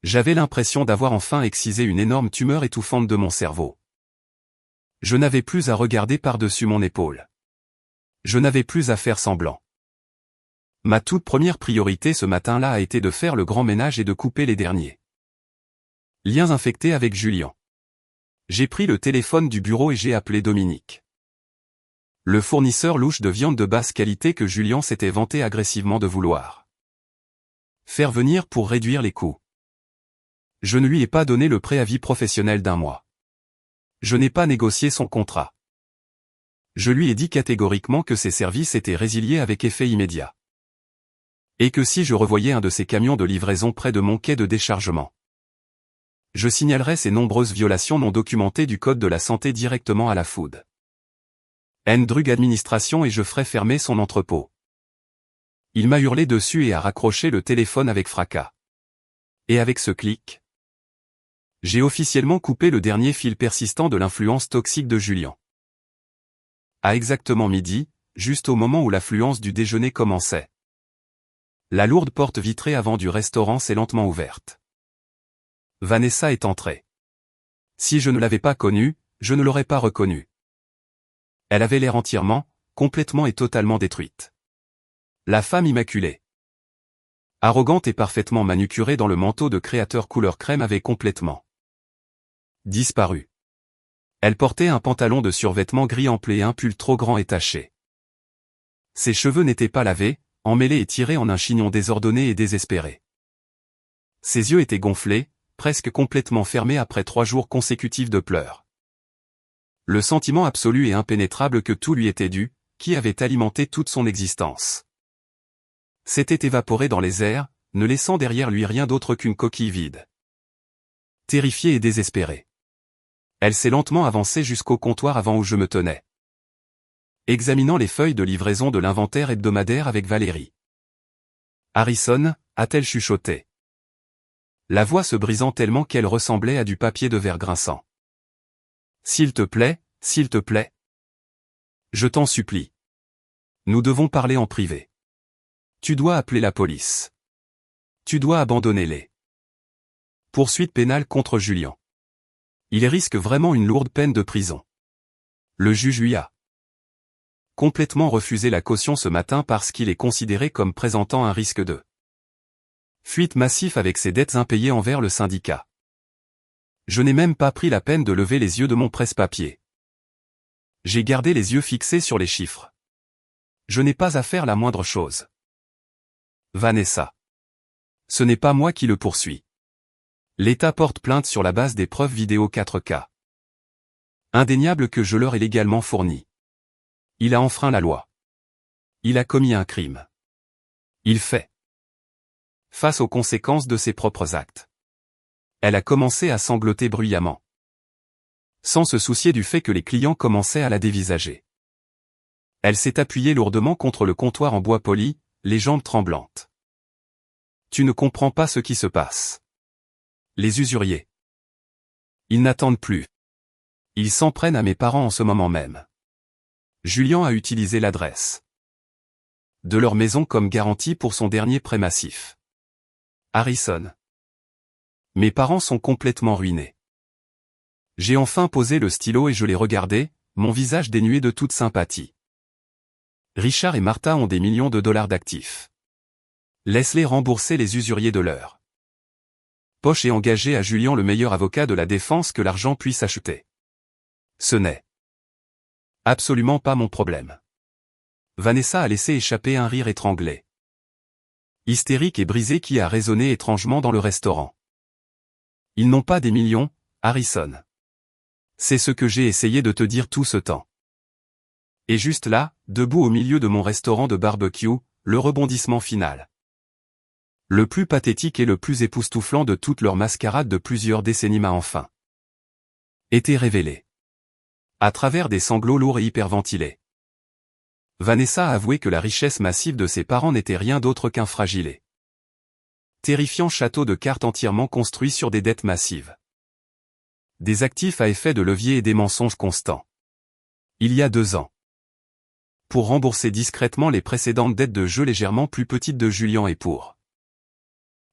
J'avais l'impression d'avoir enfin excisé une énorme tumeur étouffante de mon cerveau. Je n'avais plus à regarder par-dessus mon épaule. Je n'avais plus à faire semblant. Ma toute première priorité ce matin-là a été de faire le grand ménage et de couper les derniers liens infectés avec Julien. J'ai pris le téléphone du bureau et j'ai appelé Dominique. Le fournisseur louche de viande de basse qualité que Julien s'était vanté agressivement de vouloir faire venir pour réduire les coûts. Je ne lui ai pas donné le préavis professionnel d'1 mois. Je n'ai pas négocié son contrat. Je lui ai dit catégoriquement que ses services étaient résiliés avec effet immédiat. Et que si je revoyais un de ses camions de livraison près de mon quai de déchargement, je signalerais ces nombreuses violations non documentées du code de la santé directement à la Food and Drug Administration et je ferais fermer son entrepôt. Il m'a hurlé dessus et a raccroché le téléphone avec fracas. Et avec ce clic, j'ai officiellement coupé le dernier fil persistant de l'influence toxique de Julien. À exactement midi, juste au moment où l'affluence du déjeuner commençait, la lourde porte vitrée avant du restaurant s'est lentement ouverte. Vanessa est entrée. Si je ne l'avais pas connue, je ne l'aurais pas reconnue. Elle avait l'air entièrement, complètement et totalement détruite. La femme immaculée, arrogante et parfaitement manucurée dans le manteau de créateur couleur crème avait complètement disparu. Elle portait un pantalon de survêtement gris amplé et un pull trop grand et taché. Ses cheveux n'étaient pas lavés, emmêlés et tirés en un chignon désordonné et désespéré. Ses yeux étaient gonflés, presque complètement fermés après 3 jours consécutifs de pleurs. Le sentiment absolu et impénétrable que tout lui était dû, qui avait alimenté toute son existence, s'était évaporé dans les airs, ne laissant derrière lui rien d'autre qu'une coquille vide. Terrifiée et désespérée, elle s'est lentement avancée jusqu'au comptoir avant où je me tenais, examinant les feuilles de livraison de l'inventaire hebdomadaire avec Valérie. Harrison, a-t-elle chuchoté, la voix se brisant tellement qu'elle ressemblait à du papier de verre grinçant. S'il te plaît, s'il te plaît. Je t'en supplie. Nous devons parler en privé. Tu dois appeler la police. Tu dois abandonner les poursuites pénales contre Julien. Il risque vraiment une lourde peine de prison. Le juge lui a complètement refusé la caution ce matin parce qu'il est considéré comme présentant un risque de fuite massif avec ses dettes impayées envers le syndicat. Je n'ai même pas pris la peine de lever les yeux de mon presse-papier. J'ai gardé les yeux fixés sur les chiffres. Je n'ai pas à faire la moindre chose. Vanessa. Ce n'est pas moi qui le poursuis. L'État porte plainte sur la base des preuves vidéo 4K. Indéniable que je leur ai légalement fourni. Il a enfreint la loi. Il a commis un crime. Il fait face aux conséquences de ses propres actes. Elle a commencé à sangloter bruyamment, sans se soucier du fait que les clients commençaient à la dévisager. Elle s'est appuyée lourdement contre le comptoir en bois poli, les jambes tremblantes. Tu ne comprends pas ce qui se passe. Les usuriers. Ils n'attendent plus. Ils s'en prennent à mes parents en ce moment même. Julien a utilisé l'adresse de leur maison comme garantie pour son dernier prêt massif. Harrison. Mes parents sont complètement ruinés. J'ai enfin posé le stylo et je les regardais, mon visage dénué de toute sympathie. Richard et Martha ont des millions de dollars d'actifs. Laisse-les rembourser les usuriers de leur poche et engager à Julien le meilleur avocat de la défense que l'argent puisse acheter. Ce n'est absolument pas mon problème. Vanessa a laissé échapper un rire étranglé, hystérique et brisé qui a résonné étrangement dans le restaurant. Ils n'ont pas des millions, Harrison. C'est ce que j'ai essayé de te dire tout ce temps. Et juste là, debout au milieu de mon restaurant de barbecue, le rebondissement final. Le plus pathétique et le plus époustouflant de toute leur mascarade de plusieurs décennies m'a enfin été révélé. À travers des sanglots lourds et hyperventilés. Vanessa a avoué que la richesse massive de ses parents n'était rien d'autre qu'un fragile. Terrifiant château de cartes entièrement construit sur des dettes massives. Des actifs à effet de levier et des mensonges constants. Il y a 2 ans. Pour rembourser discrètement les précédentes dettes de jeu légèrement plus petites de Julian et pour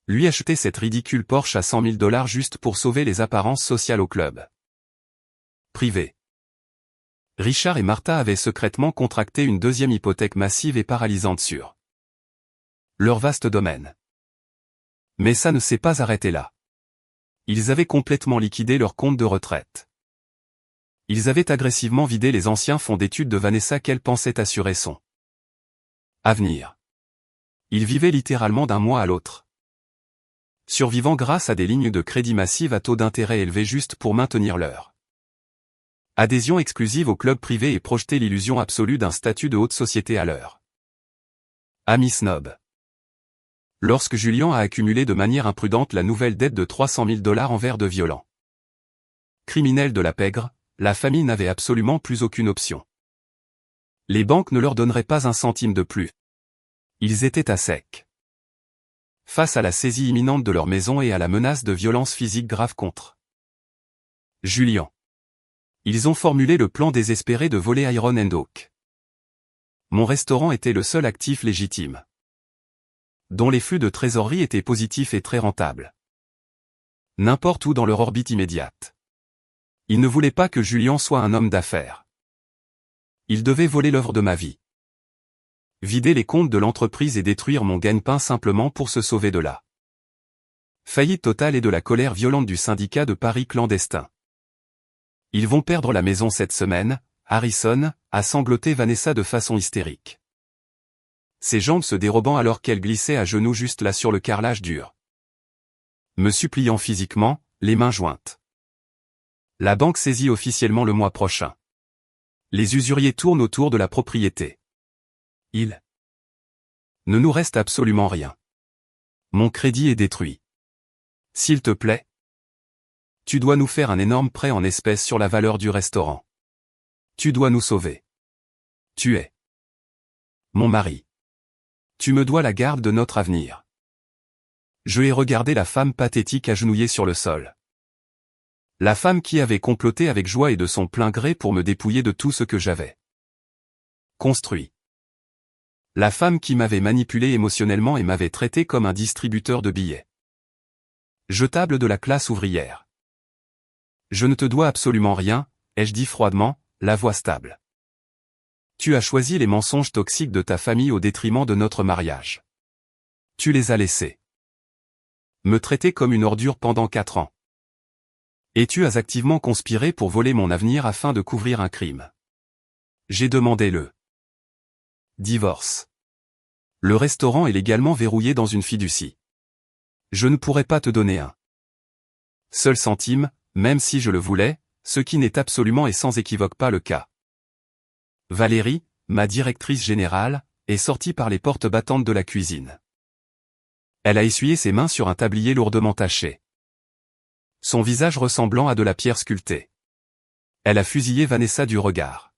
lui acheter cette ridicule Porsche à 100 000 $ juste pour sauver les apparences sociales au club privé. Richard et Martha avaient secrètement contracté une deuxième hypothèque massive et paralysante sur leur vaste domaine. Mais ça ne s'est pas arrêté là. Ils avaient complètement liquidé leur compte de retraite. Ils avaient agressivement vidé les anciens fonds d'études de Vanessa qu'elle pensait assurer son avenir. Ils vivaient littéralement d'un mois à l'autre, survivant grâce à des lignes de crédit massives à taux d'intérêt élevés juste pour maintenir leur adhésion exclusive au club privé et projeter l'illusion absolue d'un statut de haute société à l'heure. Ami snob. Lorsque Julian a accumulé de manière imprudente la nouvelle dette de 300 000 $ envers de violents criminels de la pègre, la famille n'avait absolument plus aucune option. Les banques ne leur donneraient pas un centime de plus. Ils étaient à sec. Face à la saisie imminente de leur maison et à la menace de violences physiques graves contre Julian. Ils ont formulé le plan désespéré de voler Iron and Oak. Mon restaurant était le seul actif légitime, dont les flux de trésorerie étaient positifs et très rentables. N'importe où dans leur orbite immédiate. Ils ne voulaient pas que Julian soit un homme d'affaires. Ils devaient voler l'œuvre de ma vie. Vider les comptes de l'entreprise et détruire mon gagne-pain simplement pour se sauver de la faillite totale et de la colère violente du syndicat de Paris clandestin. Ils vont perdre la maison cette semaine, Harrison, a sangloté Vanessa de façon hystérique. Ses jambes se dérobant alors qu'elle glissait à genoux juste là sur le carrelage dur. Me suppliant physiquement, les mains jointes. La banque saisit officiellement le mois prochain. Les usuriers tournent autour de la propriété. Il ne nous reste absolument rien. Mon crédit est détruit. S'il te plaît, tu dois nous faire un énorme prêt en espèces sur la valeur du restaurant. Tu dois nous sauver. Tu es mon mari. Tu me dois la garde de notre avenir. Je ai regardé la femme pathétique agenouillée sur le sol. La femme qui avait comploté avec joie et de son plein gré pour me dépouiller de tout ce que j'avais construit. La femme qui m'avait manipulé émotionnellement et m'avait traité comme un distributeur de billets jetables de la classe ouvrière. Je ne te dois absolument rien, ai-je dit froidement, la voix stable. Tu as choisi les mensonges toxiques de ta famille au détriment de notre mariage. Tu les as laissés me traiter comme une ordure pendant 4 ans. Et tu as activement conspiré pour voler mon avenir afin de couvrir un crime. J'ai demandé le divorce. Le restaurant est légalement verrouillé dans une fiducie. Je ne pourrais pas te donner un seul centime, même si je le voulais, ce qui n'est absolument et sans équivoque pas le cas. Valérie, ma directrice générale, est sortie par les portes battantes de la cuisine. Elle a essuyé ses mains sur un tablier lourdement taché. Son visage ressemblant à de la pierre sculptée. Elle a fusillé Vanessa du regard.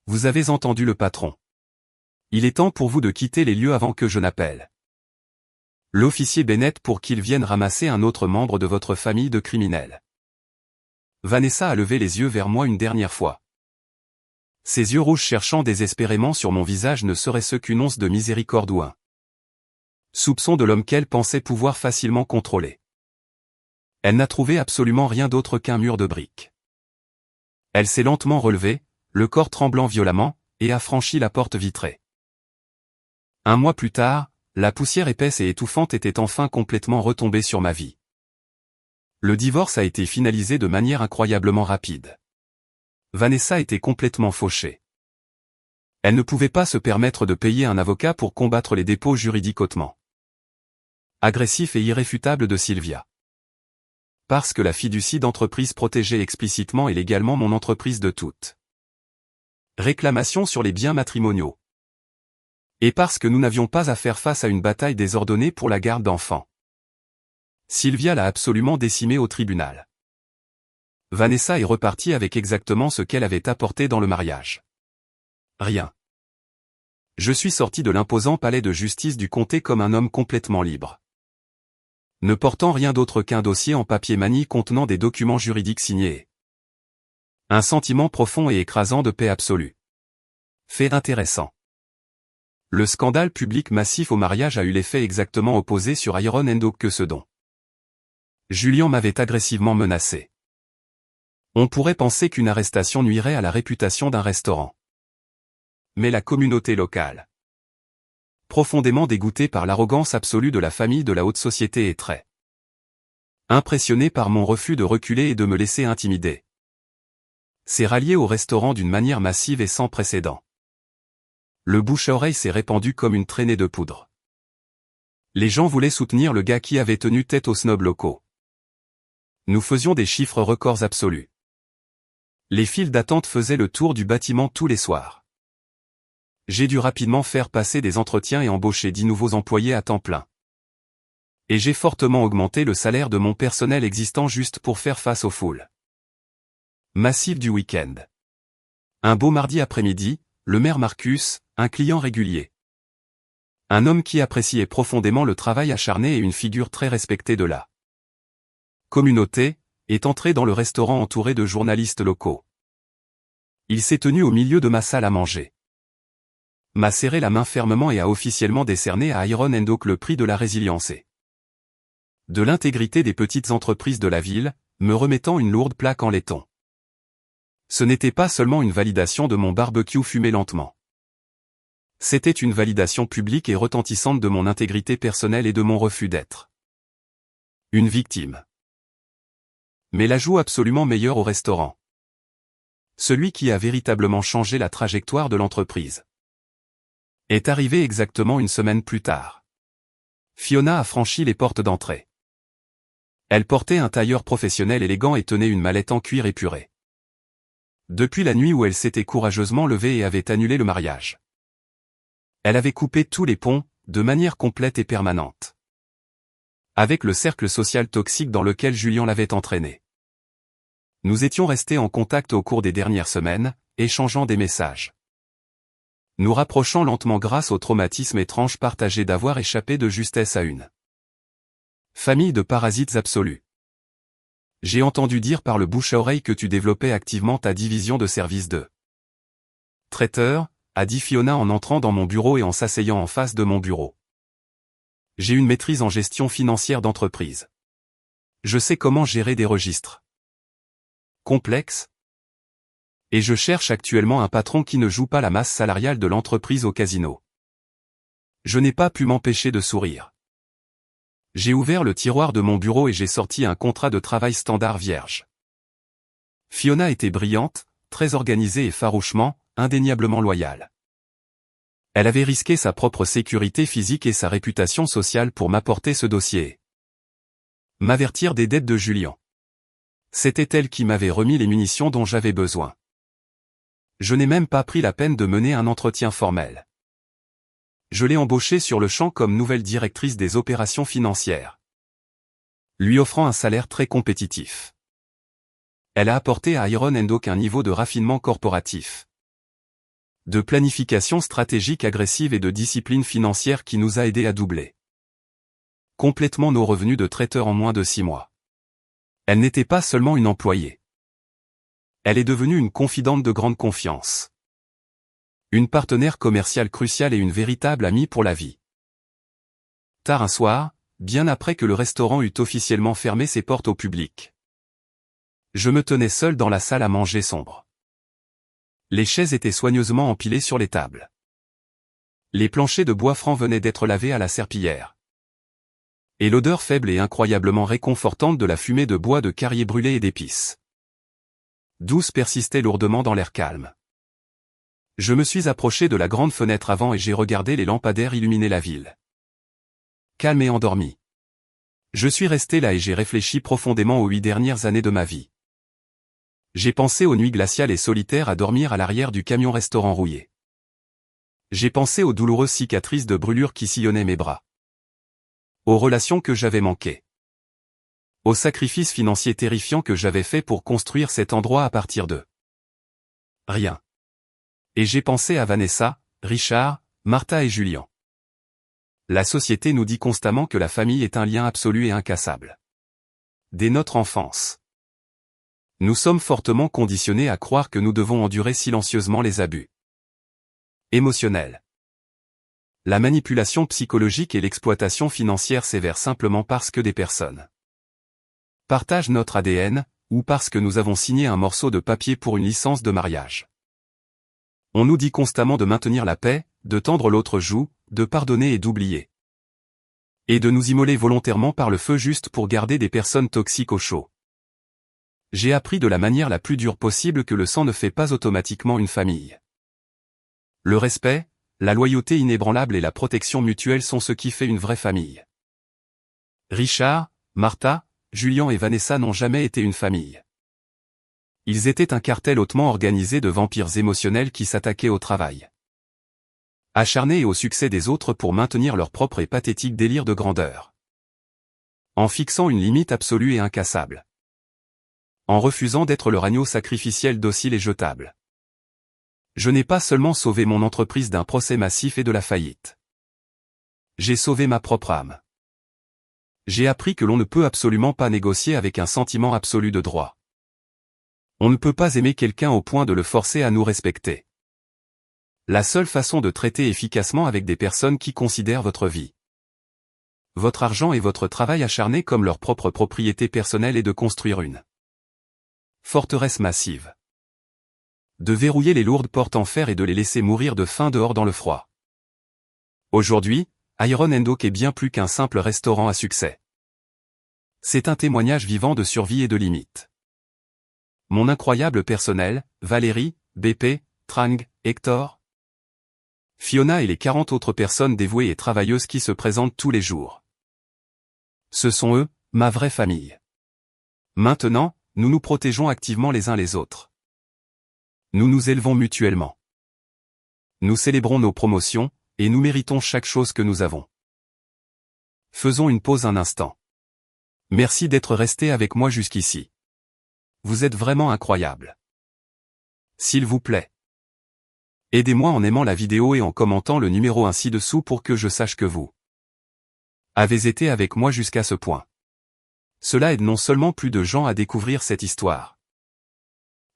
Vous avez entendu le patron. Il est temps pour vous de quitter les lieux avant que je n'appelle l'officier Bennett pour qu'il vienne ramasser un autre membre de votre famille de criminels. Vanessa a levé les yeux vers moi une dernière fois. Ses yeux rouges cherchant désespérément sur mon visage ne serait-ce qu'une once de miséricorde ou un soupçon de l'homme qu'elle pensait pouvoir facilement contrôler. Elle n'a trouvé absolument rien d'autre qu'un mur de briques. Elle s'est lentement relevée, le corps tremblant violemment, et a franchi la porte vitrée. 1 mois plus tard, la poussière épaisse et étouffante était enfin complètement retombée sur ma vie. Le divorce a été finalisé de manière incroyablement rapide. Vanessa était complètement fauchée. Elle ne pouvait pas se permettre de payer un avocat pour combattre les dépôts juridiques hautement agressifs et irréfutables de Sylvia. Parce que la fiducie d'entreprise protégeait explicitement et légalement mon entreprise de toute réclamation sur les biens matrimoniaux. Et parce que nous n'avions pas à faire face à une bataille désordonnée pour la garde d'enfants. Sylvia l'a absolument décimé au tribunal. Vanessa est repartie avec exactement ce qu'elle avait apporté dans le mariage. Rien. Je suis sorti de l'imposant palais de justice du comté comme un homme complètement libre. Ne portant rien d'autre qu'un dossier en papier-manie contenant des documents juridiques signés. Un sentiment profond et écrasant de paix absolue. Fait intéressant. Le scandale public massif au mariage a eu l'effet exactement opposé sur Iron Endog que ce dont Julian m'avait agressivement menacé. On pourrait penser qu'une arrestation nuirait à la réputation d'un restaurant. Mais la communauté locale, profondément dégoûtée par l'arrogance absolue de la famille de la haute société et très impressionnée par mon refus de reculer et de me laisser intimider, s'est ralliée au restaurant d'une manière massive et sans précédent. Le bouche-à-oreille s'est répandu comme une traînée de poudre. Les gens voulaient soutenir le gars qui avait tenu tête aux snobs locaux. Nous faisions des chiffres records absolus. Les files d'attente faisaient le tour du bâtiment tous les soirs. J'ai dû rapidement faire passer des entretiens et embaucher 10 nouveaux employés à temps plein. Et j'ai fortement augmenté le salaire de mon personnel existant juste pour faire face aux foules massives du week-end. Un beau mardi après-midi, le maire Marcus, un client régulier. Un homme qui appréciait profondément le travail acharné et une figure très respectée de la communauté, est entré dans le restaurant entouré de journalistes locaux. Il s'est tenu au milieu de ma salle à manger. M'a serré la main fermement et a officiellement décerné à Iron Endog le prix de la résilience et de l'intégrité des petites entreprises de la ville, me remettant une lourde plaque en laiton. Ce n'était pas seulement une validation de mon barbecue fumé lentement. C'était une validation publique et retentissante de mon intégrité personnelle et de mon refus d'être une victime. Mais l'ajout absolument meilleur au restaurant. Celui qui a véritablement changé la trajectoire de l'entreprise. Est arrivé exactement une semaine plus tard. Fiona a franchi les portes d'entrée. Elle portait un tailleur professionnel élégant et tenait une mallette en cuir épuré. Depuis la nuit où elle s'était courageusement levée et avait annulé le mariage. Elle avait coupé tous les ponts, de manière complète et permanente. Avec le cercle social toxique dans lequel Julian l'avait entraîné. Nous étions restés en contact au cours des dernières semaines, échangeant des messages. Nous rapprochant lentement grâce au traumatisme étrange partagé d'avoir échappé de justesse à une famille de parasites absolus. J'ai entendu dire par le bouche à oreille que tu développais activement ta division de service de traiteur, a dit Fiona en entrant dans mon bureau et en s'asseyant en face de mon bureau. J'ai une maîtrise en gestion financière d'entreprise. Je sais comment gérer des registres complexes. Et je cherche actuellement un patron qui ne joue pas la masse salariale de l'entreprise au casino. Je n'ai pas pu m'empêcher de sourire. J'ai ouvert le tiroir de mon bureau et j'ai sorti un contrat de travail standard vierge. Fiona était brillante, très organisée et farouchement, indéniablement loyale. Elle avait risqué sa propre sécurité physique et sa réputation sociale pour m'apporter ce dossier. M'avertir des dettes de Julian. C'était elle qui m'avait remis les munitions dont j'avais besoin. Je n'ai même pas pris la peine de mener un entretien formel. Je l'ai embauchée sur le champ comme nouvelle directrice des opérations financières, lui offrant un salaire très compétitif. Elle a apporté à Iron Endog un niveau de raffinement corporatif, de planification stratégique agressive et de discipline financière qui nous a aidés à doubler complètement nos revenus de traiteur en moins de 6 mois. Elle n'était pas seulement une employée. Elle est devenue une confidente de grande confiance. Une partenaire commerciale cruciale et une véritable amie pour la vie. Tard un soir, bien après que le restaurant eut officiellement fermé ses portes au public. Je me tenais seul dans la salle à manger sombre. Les chaises étaient soigneusement empilées sur les tables. Les planchers de bois franc venaient d'être lavés à la serpillière. Et l'odeur faible et incroyablement réconfortante de la fumée de bois de carrier brûlé et d'épices douce persistait lourdement dans l'air calme. Je me suis approché de la grande fenêtre avant et j'ai regardé les lampadaires illuminer la ville. Calme et endormi. Je suis resté là et j'ai réfléchi profondément aux 8 dernières années de ma vie. J'ai pensé aux nuits glaciales et solitaires à dormir à l'arrière du camion-restaurant rouillé. J'ai pensé aux douloureuses cicatrices de brûlures qui sillonnaient mes bras. Aux relations que j'avais manquées. Au sacrifice financier terrifiant que j'avais fait pour construire cet endroit à partir de rien. Et j'ai pensé à Vanessa, Richard, Martha et Julien. La société nous dit constamment que la famille est un lien absolu et incassable. Dès notre enfance, nous sommes fortement conditionnés à croire que nous devons endurer silencieusement les abus émotionnels, la manipulation psychologique et l'exploitation financière sévère simplement parce que des personnes partagent notre ADN, ou parce que nous avons signé un morceau de papier pour une licence de mariage. On nous dit constamment de maintenir la paix, de tendre l'autre joue, de pardonner et d'oublier. Et de nous immoler volontairement par le feu juste pour garder des personnes toxiques au chaud. J'ai appris de la manière la plus dure possible que le sang ne fait pas automatiquement une famille. Le respect, la loyauté inébranlable et la protection mutuelle sont ce qui fait une vraie famille. Richard, Martha, Julien et Vanessa n'ont jamais été une famille. Ils étaient un cartel hautement organisé de vampires émotionnels qui s'attaquaient au travail, acharnés et au succès des autres pour maintenir leur propre et pathétique délire de grandeur. En fixant une limite absolue et incassable. En refusant d'être leur agneau sacrificiel docile et jetable. Je n'ai pas seulement sauvé mon entreprise d'un procès massif et de la faillite. J'ai sauvé ma propre âme. J'ai appris que l'on ne peut absolument pas négocier avec un sentiment absolu de droit. On ne peut pas aimer quelqu'un au point de le forcer à nous respecter. La seule façon de traiter efficacement avec des personnes qui considèrent votre vie, votre argent et votre travail acharné comme leur propre propriété personnelle est de construire une forteresse massive. De verrouiller les lourdes portes en fer et de les laisser mourir de faim dehors dans le froid. Aujourd'hui, Iron & Oak est bien plus qu'un simple restaurant à succès. C'est un témoignage vivant de survie et de limites. Mon incroyable personnel, Valérie, BP, Trang, Hector, Fiona et les 40 autres personnes dévouées et travailleuses qui se présentent tous les jours. Ce sont eux, ma vraie famille. Maintenant, nous nous protégeons activement les uns les autres. Nous nous élevons mutuellement. Nous célébrons nos promotions, et nous méritons chaque chose que nous avons. Faisons une pause un instant. Merci d'être resté avec moi jusqu'ici. Vous êtes vraiment incroyable. S'il vous plaît, aidez-moi en aimant la vidéo et en commentant le numéro ci-dessous pour que je sache que vous avez été avec moi jusqu'à ce point. Cela aide non seulement plus de gens à découvrir cette histoire,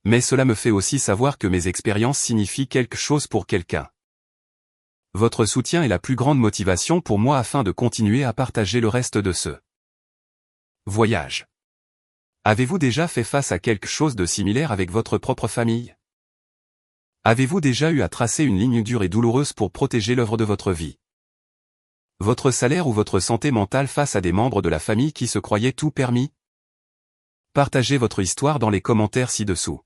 mais cela me fait aussi savoir que mes expériences signifient quelque chose pour quelqu'un. Votre soutien est la plus grande motivation pour moi afin de continuer à partager le reste de ce voyage. Avez-vous déjà fait face à quelque chose de similaire avec votre propre famille? Avez-vous déjà eu à tracer une ligne dure et douloureuse pour protéger l'œuvre de votre vie? Votre salaire ou votre santé mentale face à des membres de la famille qui se croyaient tout permis? Partagez votre histoire dans les commentaires ci-dessous.